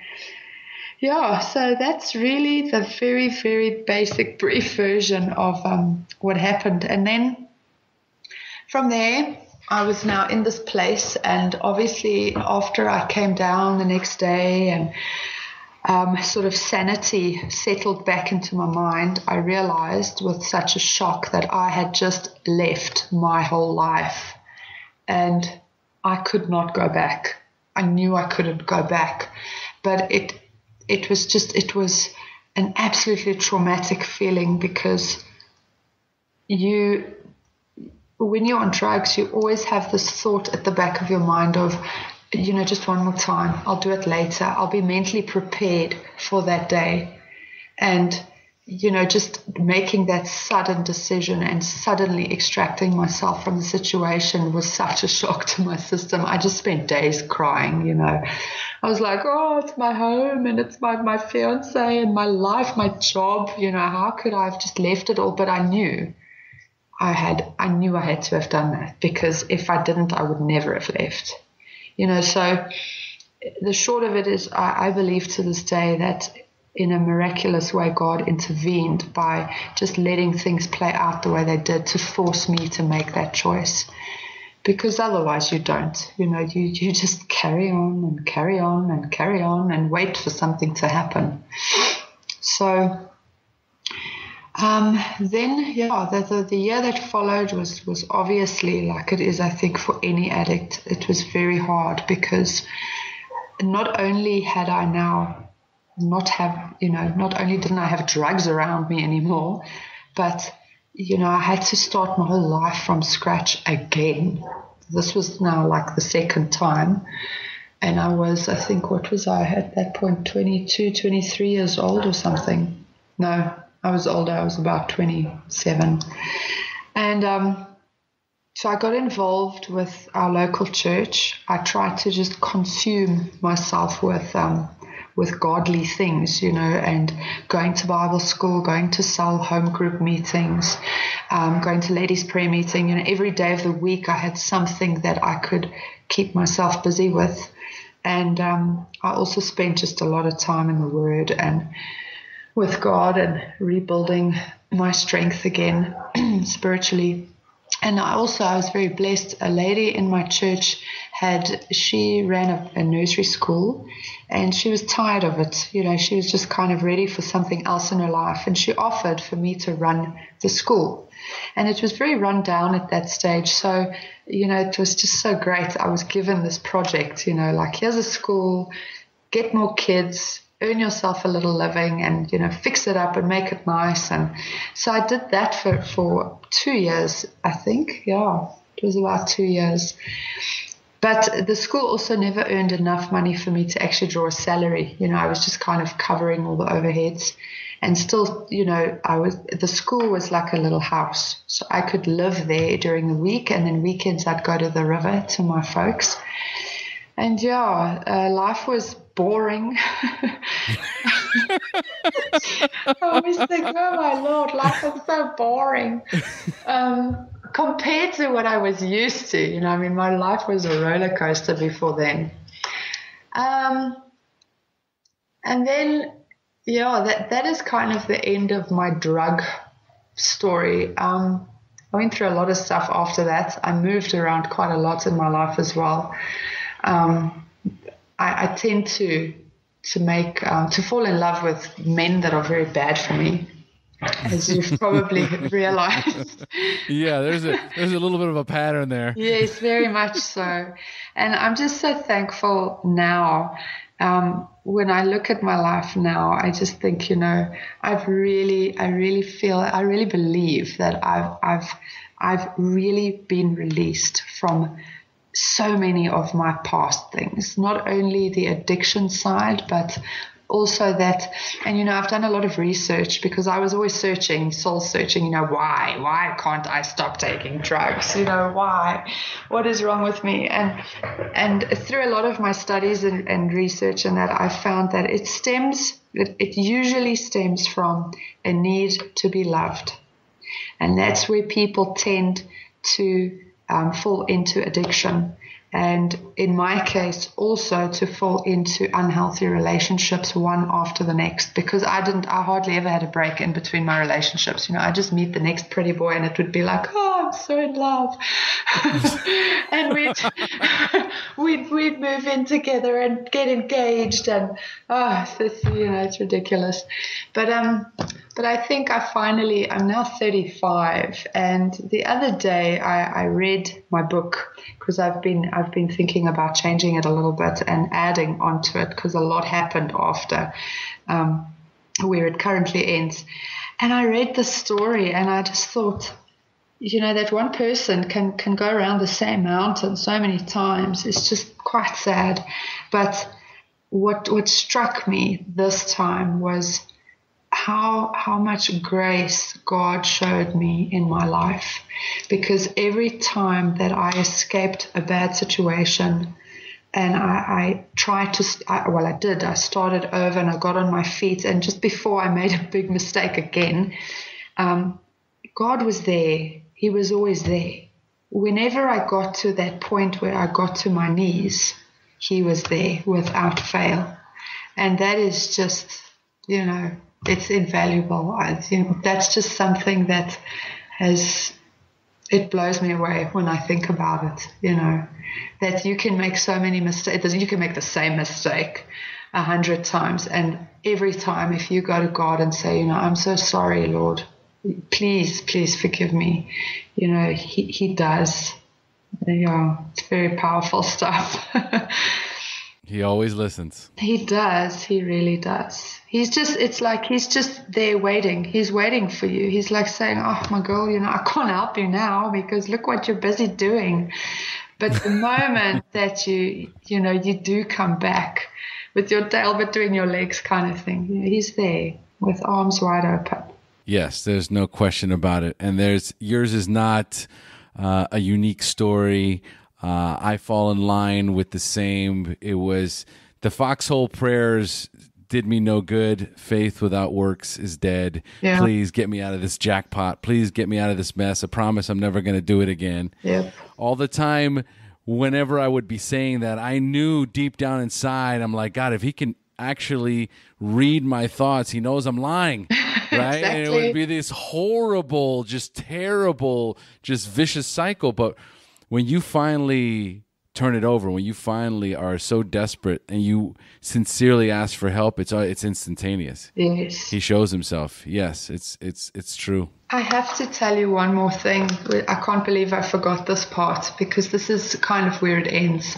Yeah, so that's really the very, very basic, brief version of what happened. And then from there, I was now in this place. And obviously, after I came down the next day and sort of sanity settled back into my mind, I realized with such a shock that I had just left my whole life. And I could not go back. I knew I couldn't go back, but it was an absolutely traumatic feeling because you when you're on drugs, you always have this thought at the back of your mind of, just one more time, I'll do it later. I'll be mentally prepared for that day. And, just making that sudden decision and suddenly extracting myself from the situation was such a shock to my system. I just spent days crying, I was like, oh, it's my home and it's my fiance and my life, my job, how could I have just left it all? But I knew I had to have done that, because if I didn't, I would never have left. So the short of it is, I believe to this day that in a miraculous way, God intervened by just letting things play out the way they did to force me to make that choice. Because otherwise you don't, you just carry on and carry on and carry on and wait for something to happen. So then, the year that followed was obviously, like it is, I think, for any addict, it was very hard, because not only had I now not only didn't I have drugs around me anymore, but, I had to start my whole life from scratch again. This was now like the second time. And I was, I think, what was I at that point, 22, 23 years old or something. No, I was older. I was about 27. And so I got involved with our local church. I tried to just consume myself with godly things, and going to Bible school, going to cell home group meetings, going to ladies' prayer meeting. Every day of the week I had something that I could keep myself busy with. And I also spent just a lot of time in the Word and with God and rebuilding my strength again spiritually. And I was very blessed. A lady in my church she ran a nursery school, and she was tired of it. She was just kind of ready for something else in her life. And she offered for me to run the school. And it was very run down at that stage. So, it was just so great. I was given this project, like, here's a school, get more kids, earn yourself a little living, and, fix it up and make it nice. And so I did that for 2 years, I think. Yeah, it was about 2 years. But the school also never earned enough money for me to actually draw a salary. I was just kind of covering all the overheads. And still, the school was like a little house. So I could live there during the week, and then weekends I'd go to the river to my folks. And life was boring. I always think, oh my Lord, life was so boring. Compared to what I was used to, my life was a roller coaster before then. And then, that is kind of the end of my drug story. I went through a lot of stuff after that. I moved around quite a lot in my life as well. I tend to fall in love with men that are very bad for me, as you've probably realized. Yeah, there's a little bit of a pattern there. Yes, very much so. And I'm just so thankful now. When I look at my life now, I just think, I really believe that I've really been released from so many of my past things, not only the addiction side, but also that, and I've done a lot of research, because I was always soul searching, why can't I stop taking drugs? Why? What is wrong with me? And through a lot of my studies and research and that, I found that it usually stems from a need to be loved. And that's where people tend to fall into addiction. And in my case, also to fall into unhealthy relationships, one after the next, because I hardly ever had a break in between my relationships. I just meet the next pretty boy and it would be like, oh, I'm so in love. And we'd move in together and get engaged, and it's ridiculous. But I think I'm now 35, and the other day I read my book, because I've been thinking about changing it a little bit and adding onto it, because a lot happened after where it currently ends. And I read the story and I just thought, that one person can go around the same mountain so many times. It's just quite sad. But what struck me this time was how much grace God showed me in my life, because every time that I escaped a bad situation and I tried to, I started over and I got on my feet, and just before I made a big mistake again, God was there. He was always there. Whenever I got to that point where I got to my knees, He was there without fail. And that is just, it's invaluable. That's just something that it blows me away when I think about it, that you can make so many mistakes. You can make the same mistake 100 times. And every time, if you go to God and say, I'm so sorry, Lord, please forgive me, he does. Yeah, it's very powerful stuff. He always listens. He does. He really does. It's like he's just there waiting. He's waiting for you. He's like saying, oh, my girl, I can't help you now because look what you're busy doing. But the moment that you do come back with your tail between your legs kind of thing, he's there with arms wide open. Yes, there's no question about it. And yours is not a unique story. I fall in line with the same. It was the foxhole prayers did me no good. Faith without works is dead. Yeah. Please get me out of this jackpot. Please get me out of this mess. I promise I'm never going to do it again. Yep. All the time, whenever I would be saying that, I knew deep down inside, I'm like, God, if He can actually read my thoughts, He knows I'm lying. Right? Exactly. And it would be this horrible, just terrible, just vicious cycle. But when you finally turn it over, when you finally are so desperate and you sincerely ask for help, it's instantaneous. Yes. He shows Himself. Yes, it's true. I have to tell you one more thing. I can't believe I forgot this part, because this is kind of where it ends.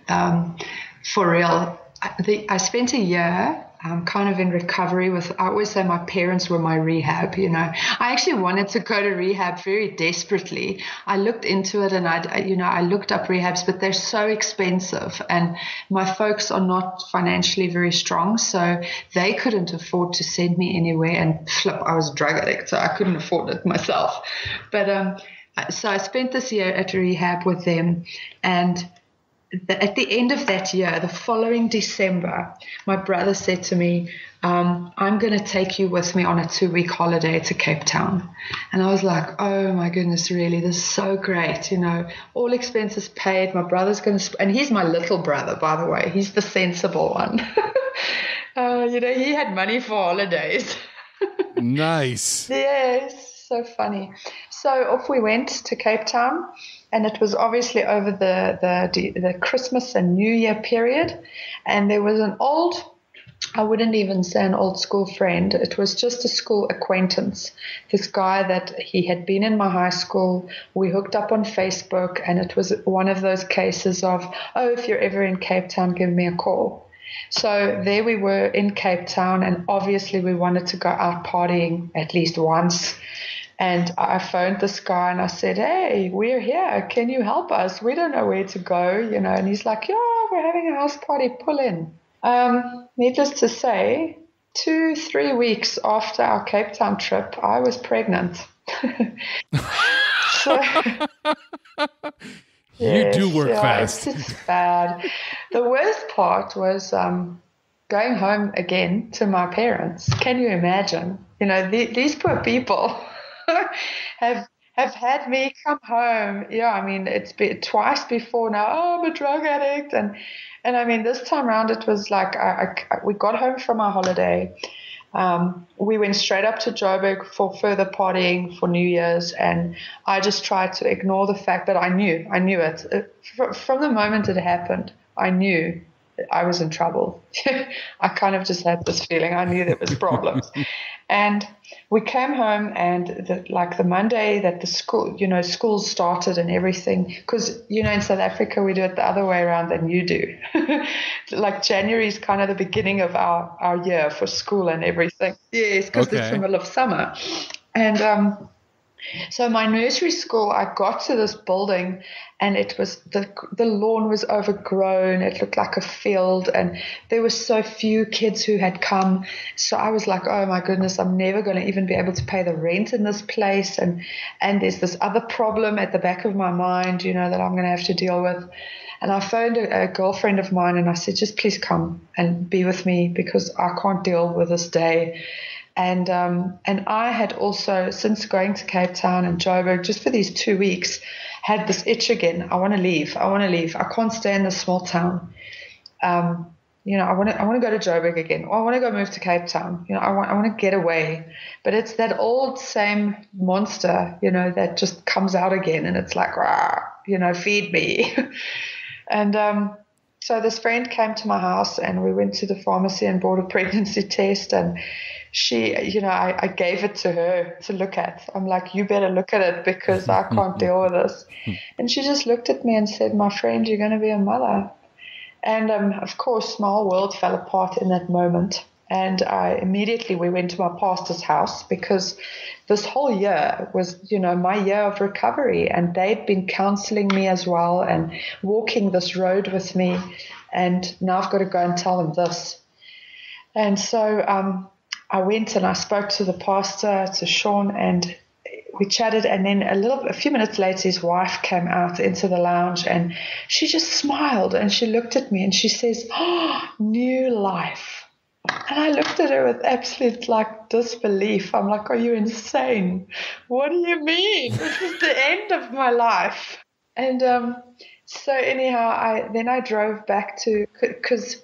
For real. I spent a year kind of in recovery I always say my parents were my rehab, I actually wanted to go to rehab very desperately. I looked into it and I looked up rehabs, but they're so expensive and my folks are not financially very strong, so they couldn't afford to send me anywhere, and I was a drug addict, so I couldn't afford it myself. But so I spent this year at rehab with them, and at the end of that year, the following December, my brother said to me, I'm going to take you with me on a 2-week holiday to Cape Town. And I was like, oh my goodness, really, this is so great. All expenses paid. My brother's going to, and he's my little brother, by the way. He's the sensible one. He had money for holidays. Nice. Yes, so funny. So off we went to Cape Town. And it was obviously over the Christmas and New Year period. And there was I wouldn't even say an old school friend. It was just a school acquaintance. This guy that he had been in my high school. We hooked up on Facebook, and it was one of those cases of, if you're ever in Cape Town, give me a call. So there we were in Cape Town, and obviously we wanted to go out partying at least once. And I phoned this guy and I said, hey, we're here. Can you help us? We don't know where to go, And he's like, yeah, we're having a house party. Pull in. Needless to say, 2-3 weeks after our Cape Town trip, I was pregnant. You do work fast. It's bad. The worst part was going home again to my parents. Can you imagine? These poor people have had me come home. Yeah, I mean, it's been twice before now. I'm a drug addict, and I mean, this time around it was like we got home from our holiday. We went straight up to Joburg for further partying for New Year's, and I just tried to ignore the fact that I knew it. From the moment it happened, I knew I was in trouble. I kind of just had this feeling. I knew there was problems. And we came home, and the Monday that the school started and everything, because, in South Africa, we do it the other way around than you do. Like January is kind of the beginning of our year for school and everything. Yes, because it's the middle of summer. And So my nursery school, I got to this building and it was the lawn was overgrown. It looked like a field and there were so few kids who had come. So I was like, oh my goodness, I'm never going to even be able to pay the rent in this place. And there's this other problem at the back of my mind, you know, that I'm going to have to deal with. And I phoned a girlfriend of mine and I said, just please come and be with me because I can't deal with this day. And I had also, since going to Cape Town and Joburg, just for these 2 weeks, had this itch again. I want to leave. I can't stay in this small town. You know, I want to go to Joburg again. Or I want to go move to Cape Town. You know, I want to get away. But it's that old same monster, you know, that just comes out again. And it's like, rah, you know, feed me. And so this friend came to my house and we went to the pharmacy and bought a pregnancy test. And she, you know, I gave it to her to look at. I'm like, you better look at it because I can't deal with this. And she just looked at me and said, my friend, you're going to be a mother. And of course, my whole world fell apart in that moment. And we went to my pastor's house because this whole year was, you know, my year of recovery. And they'd been counseling me as well and walking this road with me. And now I've got to go and tell them this. And so I went and I spoke to the pastor, to Sean, and we chatted. And then a few minutes later, his wife came out into the lounge and she just smiled and she looked at me and she says, oh, new life. And I looked at her with absolute disbelief. I'm like, are you insane? What do you mean? This is the end of my life. And so anyhow, I drove back because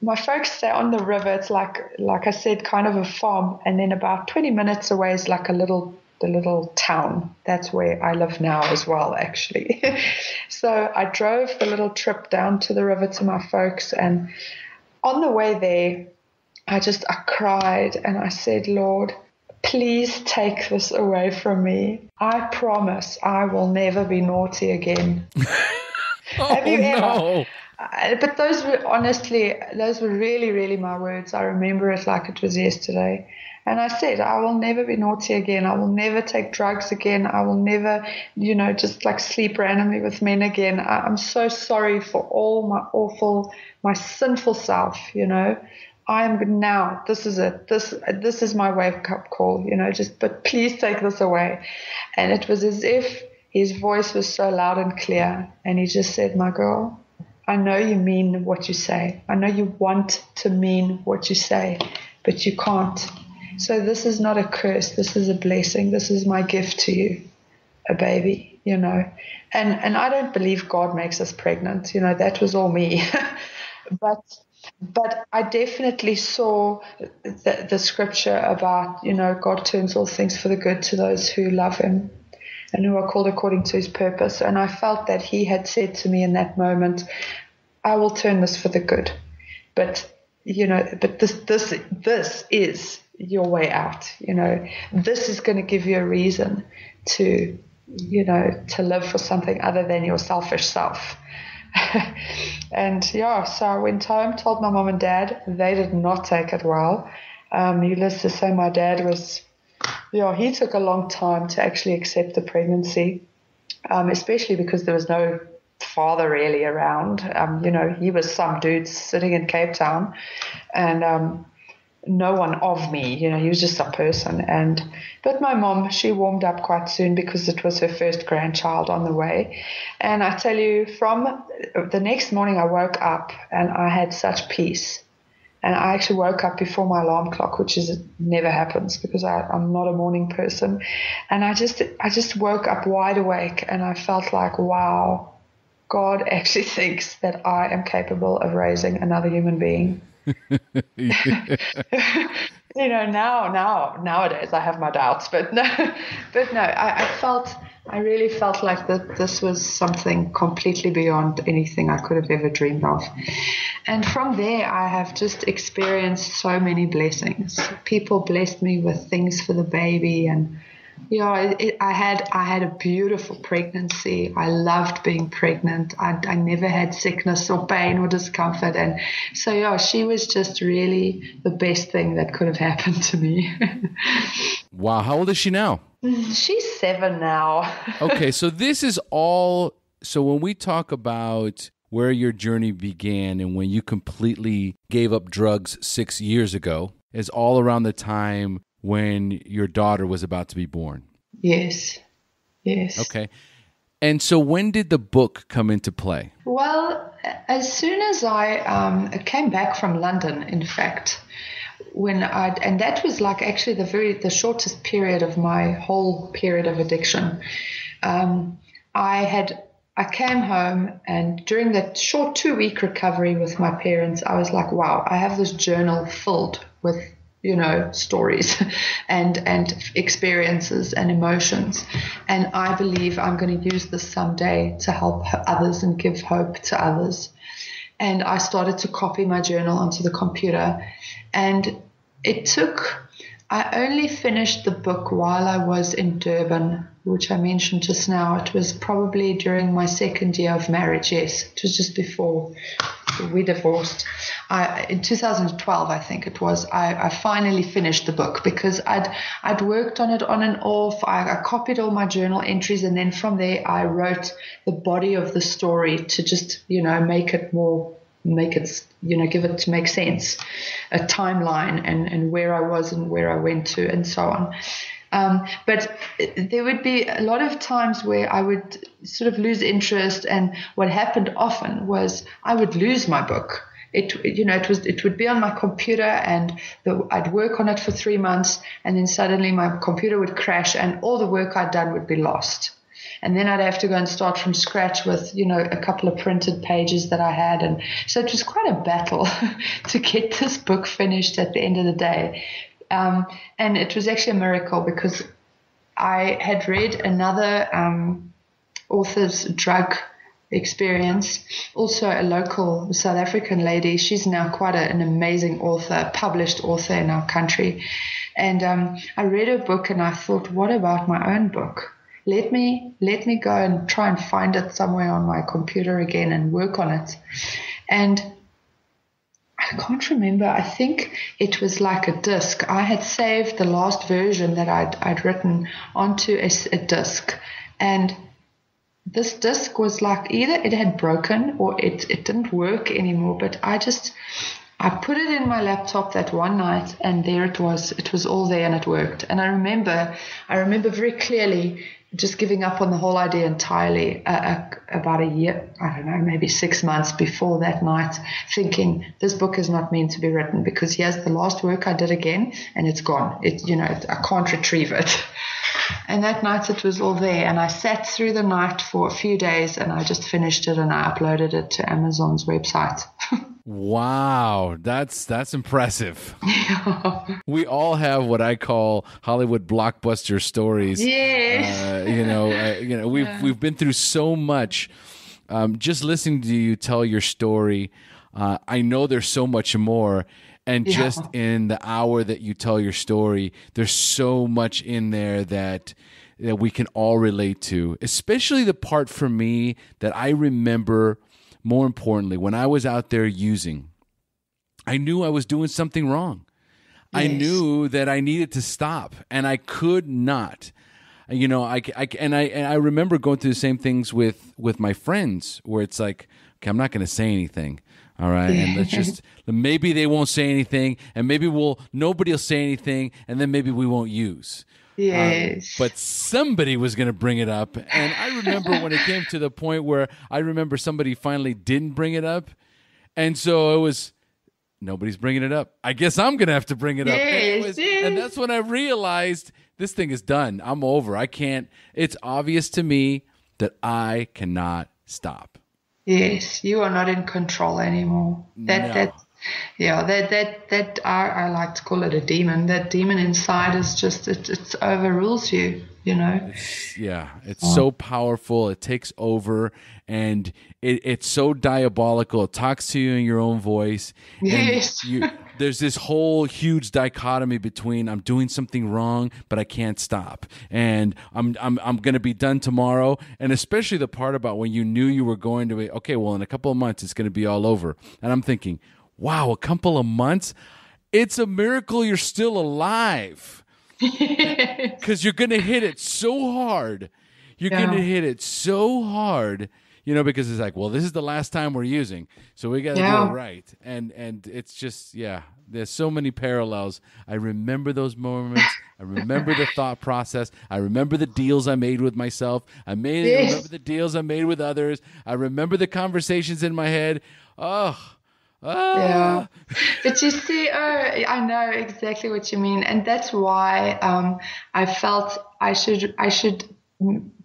my folks stay on the river. It's like I said, kind of a farm. And then about 20 minutes away is like the little town. That's where I live now as well, actually. So I drove the little trip down to the river to my folks. And on the way there, I cried and I said, Lord, please take this away from me. I promise I will never be naughty again. Have you ever? No. But those were really, really my words. I remember it like it was yesterday. And I said, I will never be naughty again. I will never take drugs again. I will never, you know, just sleep randomly with men again. I'm so sorry for all my sinful self, you know. I am now, this is it. This is my wake-up call, you know, but please take this away. And it was as if his voice was so loud and clear. And he just said, my girl, I know you mean what you say. I know you want to mean what you say, but you can't. So this is not a curse. This is a blessing. This is my gift to you, a baby, you know. And I don't believe God makes us pregnant. You know, that was all me. But I definitely saw the scripture about, you know, God turns all things for the good to those who love him and who are called according to his purpose. And I felt that he had said to me in that moment, I will turn this for the good. But, you know, this is your way out. You know, this is going to give you a reason to, you know, to live for something other than your selfish self. And yeah, so I went home, told my mom and dad. They did not take it well. Needless to say, my dad he took a long time to actually accept the pregnancy, especially because there was no father really around. You know, he was some dude sitting in Cape Town and no one of me, you know, he was just a person. But my mom, she warmed up quite soon because it was her first grandchild on the way. And I tell you, from the next morning I woke up and I had such peace. And I actually woke up before my alarm clock, which never happens because I'm not a morning person. And I just woke up wide awake and I felt like, wow, God actually thinks that I am capable of raising another human being. You know, nowadays I have my doubts, but no, I really felt like that this was something completely beyond anything I could have ever dreamed of. And from there, I have just experienced so many blessings. People blessed me with things for the baby, and I had a beautiful pregnancy. I loved being pregnant. I never had sickness or pain or discomfort. And so, she was just really the best thing that could have happened to me. Wow. How old is she now? She's 7 now. Okay, so this is all. So when we talk about where your journey began and when you completely gave up drugs 6 years ago, is all around the time when your daughter was about to be born. Yes. Yes. Okay. And so when did the book come into play? Well, as soon as I came back from London, in fact, and that was like actually the shortest period of my whole period of addiction. I came home, and during that short 2-week recovery with my parents, I was like, wow, I have this journal filled with, stories and experiences and emotions. And I believe I'm going to use this someday to help others and give hope to others. And I started to copy my journal onto the computer. And I only finished the book while I was in Durban, which I mentioned just now. It was probably during my second year of marriage, yes. It was just before we divorced. In 2012, I think it was, I finally finished the book because I'd worked on it on and off. I copied all my journal entries, and then from there I wrote the body of the story to just, give it to make sense, a timeline and where I was and where I went to and so on. But there would be a lot of times where I would sort of lose interest, and what happened often was I would lose my book. It would be on my computer, and I'd work on it for 3 months, and then suddenly my computer would crash, and all the work I'd done would be lost. And then I'd have to go and start from scratch with, a couple of printed pages that I had. And so it was quite a battle to get this book finished at the end of the day. And it was actually a miracle because I had read another author's drug experience, also a local South African lady. She's now quite an amazing author, published author in our country. And I read her book and I thought, what about my own book? Let me go and try and find it somewhere on my computer again and work on it. And I can't remember. I think it was like a disc. I had saved the last version that I'd written onto a disc. And this disc was like either it had broken or it didn't work anymore. But I put it in my laptop that one night, and there it was. It was all there and it worked. And I remember very clearly just giving up on the whole idea entirely about a year, I don't know, maybe 6 months before that night, thinking this book is not meant to be written because here's the last work I did again and it's gone. I can't retrieve it. And that night it was all there, and I sat through the night for a few days and I just finished it and I uploaded it to Amazon's website. Wow, that's impressive. We all have what I call Hollywood blockbuster stories. Yes. We've been through so much. Just listening to you tell your story, I know there's so much more. And just in the hour that you tell your story, there's so much in there that we can all relate to, especially the part for me that I remember more importantly, when I was out there using, I knew I was doing something wrong. Yes. I knew that I needed to stop, and I could not. I remember going through the same things with my friends, where it's like, okay, I'm not going to say anything. All right. And maybe they won't say anything, and maybe nobody will say anything, and then maybe we won't use. Yes. But somebody was going to bring it up. And I remember when it came to the point where I remember somebody finally didn't bring it up. And so it was, nobody's bringing it up. I guess I'm going to have to bring it up. Yes. And that's when I realized this thing is done. I'm over. I can't. It's obvious to me that I cannot stop. Yes, you are not in control anymore. I like to call it a demon. That demon inside is just it overrules you. It's so powerful. It takes over, and it's so diabolical. It talks to you in your own voice. Yes. There's this whole huge dichotomy between I'm doing something wrong, but I can't stop, and I'm going to be done tomorrow. And especially the part about when you knew you were going to be, okay, well, in a couple of months it's going to be all over. And I'm thinking, wow, a couple of months? It's a miracle you're still alive. Because you're going to hit it so hard. You're going to hit it so hard, because it's like, well, this is the last time we're using, so we got to do it right. And it's just, there's so many parallels. I remember those moments. I remember the thought process. I remember the deals I made with myself. I remember the deals I made with others. I remember the conversations in my head. Yeah, but you see, I know exactly what you mean, and that's why I felt I should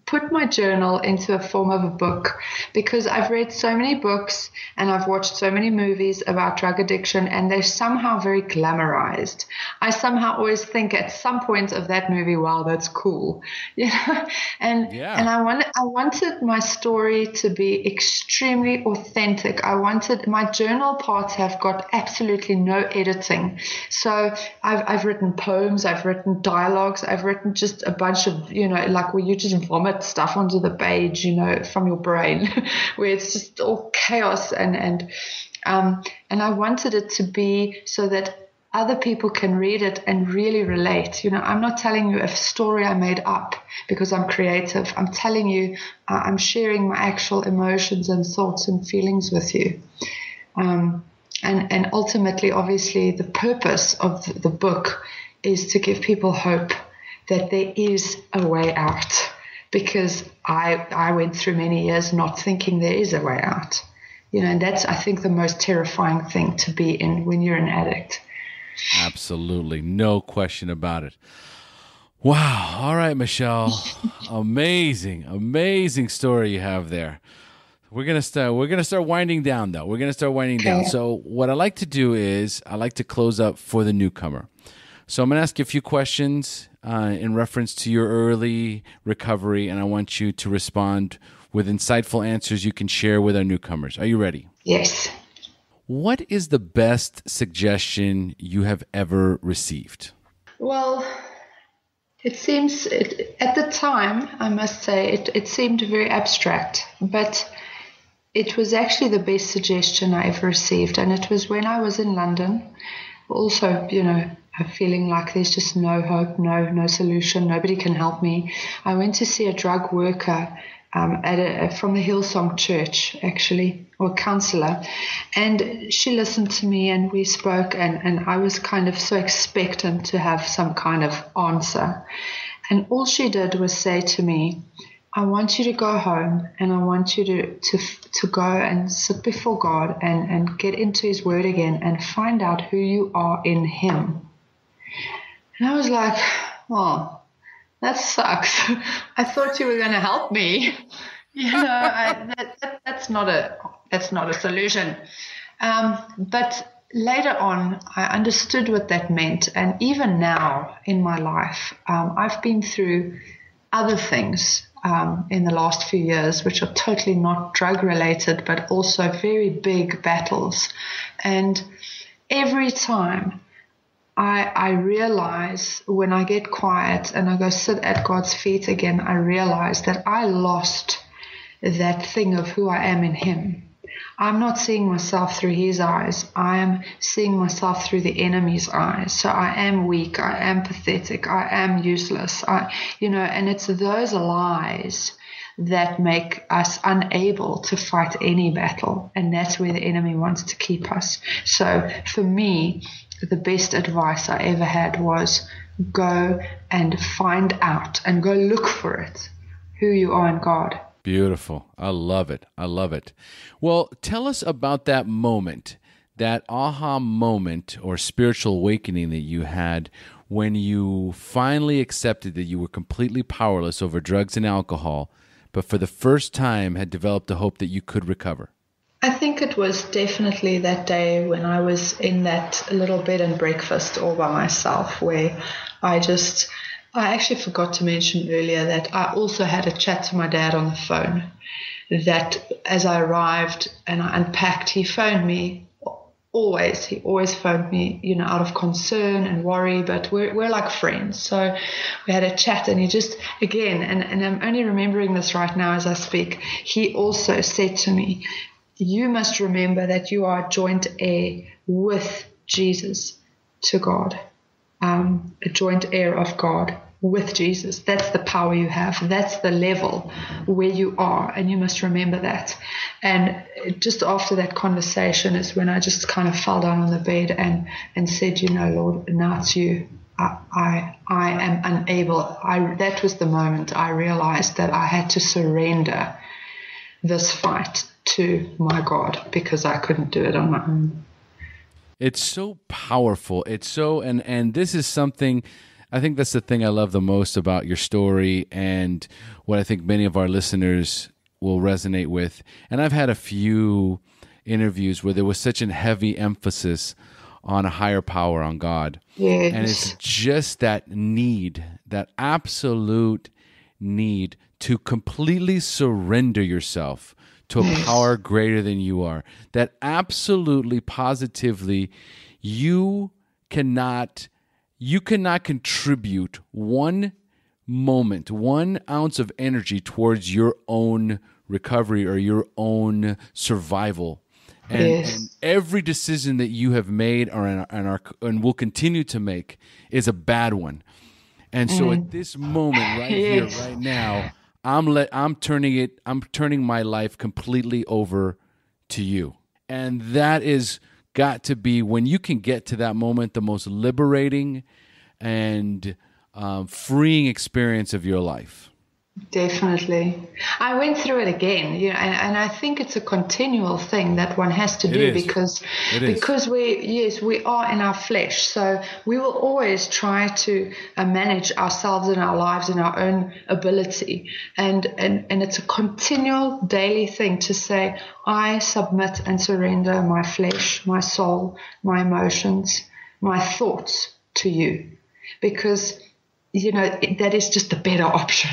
put my journal into a form of a book, because I've read so many books and I've watched so many movies about drug addiction, and they're somehow very glamorized. I somehow always think at some point of that movie, wow, that's cool, and I wanted my story to be extremely authentic. I wanted my journal parts have got absolutely no editing. So I've written poems, I've written dialogues, I've written just a bunch of, like where you just vomit stuff onto the page, from your brain, where it's just all chaos, and I wanted it to be so that other people can read it and really relate. I'm not telling you a story I made up because I'm creative. I'm telling you, I'm sharing my actual emotions and thoughts and feelings with you. And ultimately, obviously, the purpose of the book is to give people hope that there is a way out. Because I went through many years not thinking there is a way out. And that's, I think, the most terrifying thing to be in when you're an addict. Absolutely. No question about it. Wow. All right, Michelle. Amazing story you have there. We're gonna start winding down, though. We're gonna start winding down. So what I like to do is I like to close up for the newcomer. So I'm going to ask you a few questions in reference to your early recovery, and I want you to respond with insightful answers you can share with our newcomers. Are you ready? Yes. What is the best suggestion you have ever received? Well, it seems, at the time, I must say, it seemed very abstract, but it was actually the best suggestion I ever received, and it was when I was in London. Also, feeling like there's just no hope, no solution, nobody can help me. I went to see a drug worker from the Hillsong Church, actually, or counselor, and she listened to me and we spoke, and I was kind of so expectant to have some kind of answer. And all she did was say to me, I want you to go home and I want you to go and sit before God and get into His Word again and find out who you are in Him. And I was like, oh, that sucks. I thought you were going to help me. That's not a solution. But later on, I understood what that meant. And even now in my life, I've been through other things in the last few years, which are totally not drug related, but also very big battles. And every time I realize, when I get quiet and I go sit at God's feet again, I realize that I lost that thing of who I am in Him. I'm not seeing myself through His eyes. I am seeing myself through the enemy's eyes. So I am weak. I am pathetic. I am useless. And it's those lies that make us unable to fight any battle. And that's where the enemy wants to keep us. So for me, the best advice I ever had was go and find out and go look for it, who you are in God. Beautiful. I love it. I love it. Well, tell us about that moment, that aha moment or spiritual awakening that you had when you finally accepted that you were completely powerless over drugs and alcohol, but for the first time had developed a hope that you could recover. I think it was definitely that day when I was in that little bed and breakfast all by myself, where I actually forgot to mention earlier that I also had a chat to my dad on the phone, that as I arrived and I unpacked, he phoned me always. He always phoned me, out of concern and worry, but we're like friends. So we had a chat, and he just, again, and I'm only remembering this right now as I speak, he also said to me, you must remember that you are joint heir with Jesus to God. a joint heir of God with Jesus. That's the power you have. That's the level where you are, and you must remember that. And just after that conversation is when I just kind of fell down on the bed and said, Lord, now it's you. I am unable. That was the moment I realized that I had to surrender this fight to my God, because I couldn't do it on my own. It's so powerful. It's so, and this is something, I think that's the thing I love the most about your story, and what I think many of our listeners will resonate with. And I've had a few interviews where there was such a heavy emphasis on a higher power, on God. Yes. And it's just that need, that absolute need to completely surrender yourself to a power greater than you are. That absolutely, positively, you cannot contribute one moment, 1 ounce of energy towards your own recovery or your own survival. And every decision that you have made and will continue to make is a bad one. And so at this moment right here, right now, I'm turning my life completely over to you. And that is got to be, when you can get to that moment, the most liberating and freeing experience of your life. Definitely. I went through it again, and I think it's a continual thing that one has to do, because we are in our flesh. So we will always try to manage ourselves and our lives in our own ability. And it's a continual daily thing to say, I submit and surrender my flesh, my soul, my emotions, my thoughts to you, because that is just a better option.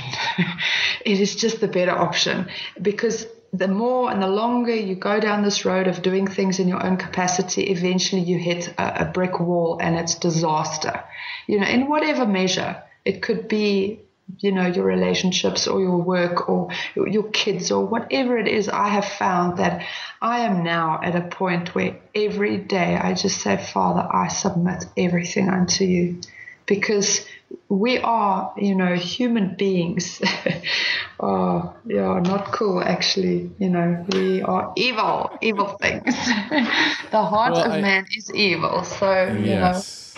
It is just the better option, because the more and the longer you go down this road of doing things in your own capacity, eventually you hit a brick wall, and it's disaster. In whatever measure. It could be, your relationships or your work or your kids or whatever it is. I have found that I am now at a point where every day I just say, Father, I submit everything unto you, because we are, human beings. Oh, yeah, not cool, actually. We are evil things. The heart of man is evil. So, yes.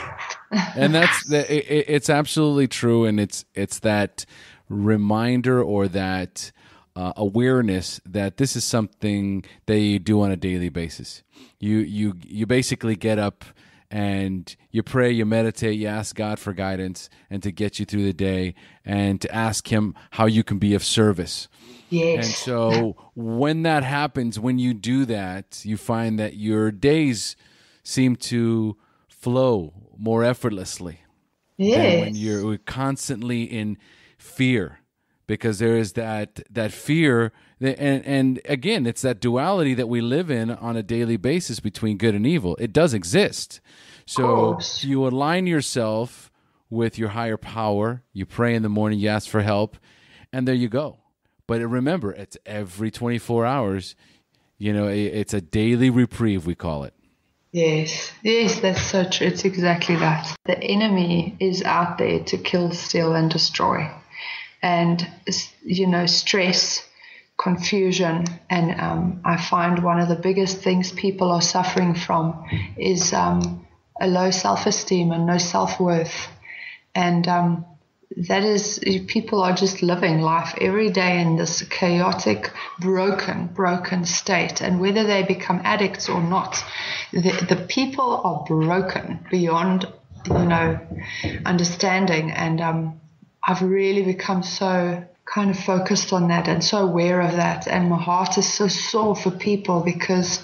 And it's absolutely true. And it's that reminder, or that awareness that this is something that you do on a daily basis. You basically get up and you pray, you meditate, you ask God for guidance and to get you through the day, and to ask Him how you can be of service. Yes. And so when that happens, when you do that, you find that your days seem to flow more effortlessly than when you're constantly in fear, because there is that fear. And again, it's that duality that we live in on a daily basis between good and evil. It does exist. So you align yourself with your higher power. You pray in the morning, you ask for help, and there you go. But remember, it's every 24 hours. It's a daily reprieve, we call it. Yes, that's so true. It's exactly that. The enemy is out there to kill, steal, and destroy. And, stress, confusion, and I find one of the biggest things people are suffering from is a low self-esteem and no self-worth. And that is, people are just living life every day in this chaotic, broken state. And whether they become addicts or not, the people are broken beyond, understanding. And I've really become so kind of focused on that and so aware of that. And my heart is so sore for people, because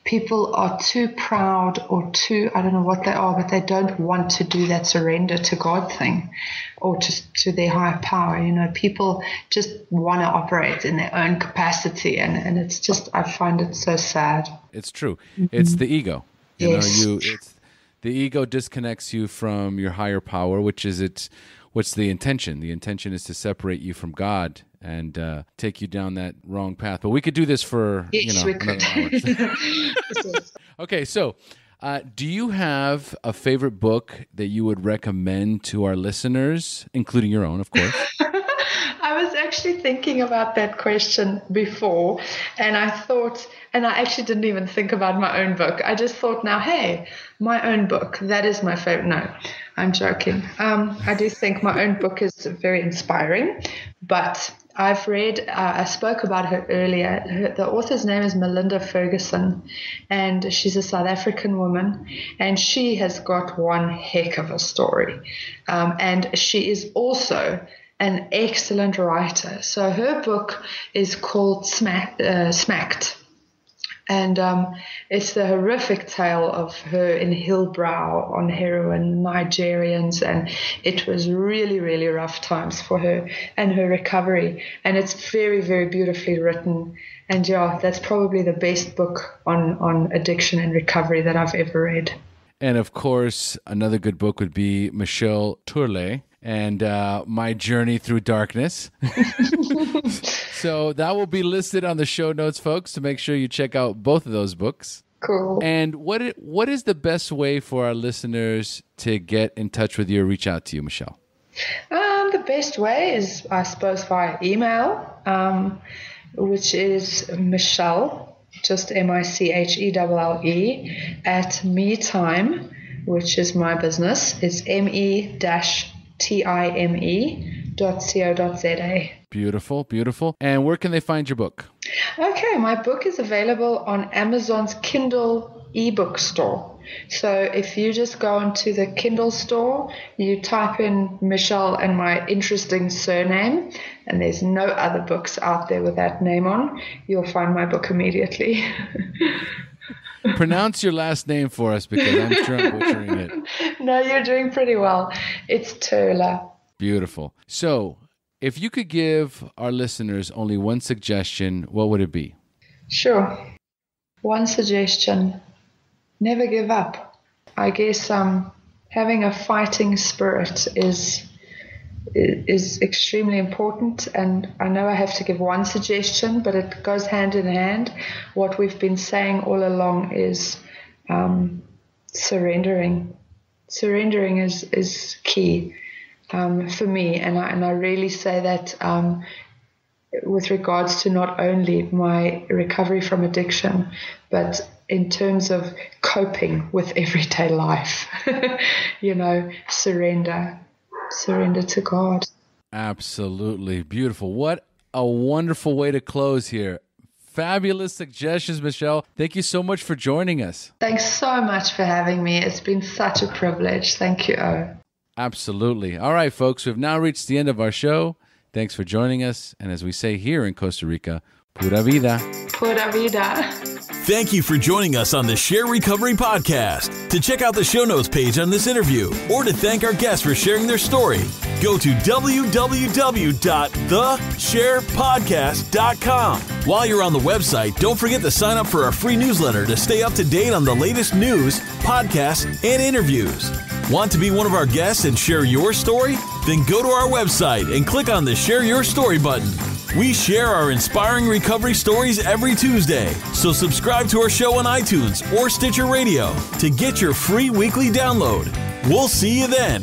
people are too proud or too, I don't know what they are, but they don't want to do that surrender to God thing, or to their higher power. People just want to operate in their own capacity. And it's just, I find it so sad. It's true. Mm-hmm. It's the ego. Yes. The ego disconnects you from your higher power, which is what's the intention? The intention is to separate you from God and take you down that wrong path. But we could do this for another hour. Okay, so Do you have a favorite book that you would recommend to our listeners, including your own, of course? I was actually thinking about that question before, and I actually didn't even think about my own book. I just thought now, hey, my own book, that is my favorite. No, I'm joking. I do think my own book is very inspiring, but I've read, I spoke about her earlier. The author's name is Melinda Ferguson, and she's a South African woman, and she has got one heck of a story. And she is also an excellent writer. So her book is called Smacked. And it's the horrific tale of her in Hillbrow on heroin, Nigerians, and it was really, really rough times for her and her recovery. And it's very, very beautifully written. And yeah, that's probably the best book on addiction and recovery that I've ever read. And of course, another good book would be Michelle Thöle and My Journey Through Darkness. So that will be listed on the show notes, folks, to make sure you check out both of those books. Cool. And what is the best way for our listeners to get in touch with you or reach out to you, Michelle? The best way is, I suppose, via email, which is Michelle, just MICHELLE, at MeTime, which is my business. It's me-time.co.za. Beautiful, beautiful. And where can they find your book? Okay, my book is available on Amazon's Kindle ebook store. So if you just go into the Kindle store, you type in Michelle and my interesting surname, and there's no other books out there with that name on, you'll find my book immediately. Pronounce your last name for us, because I'm sure I'm butchering it. No, you're doing pretty well. It's Thöle. Beautiful. So, if you could give our listeners only one suggestion, what would it be? Sure. One suggestion: never give up. I guess having a fighting spirit is extremely important, and I know I have to give one suggestion, but it goes hand in hand. What we've been saying all along is surrendering. Surrendering is key for me, and I really say that with regards to not only my recovery from addiction, but in terms of coping with everyday life. Surrender to God. Absolutely beautiful. What a wonderful way to close here. Fabulous suggestions, Michelle. Thank you so much for joining us. Thanks so much for having me. It's been such a privilege. Thank you, O. Absolutely. All right, folks, we've now reached the end of our show. Thanks for joining us. And as we say here in Costa Rica, pura vida. Pura vida. Thank you for joining us on the SHAIR Recovery Podcast. To check out the show notes page on this interview, or to thank our guests for sharing their story, go to www.theshairpodcast.com. While you're on the website, don't forget to sign up for our free newsletter to stay up to date on the latest news, podcasts, and interviews. Want to be one of our guests and share your story? Then go to our website and click on the Share Your Story button. We share our inspiring recovery stories every Tuesday, so subscribe to our show on iTunes or Stitcher Radio to get your free weekly download. We'll see you then.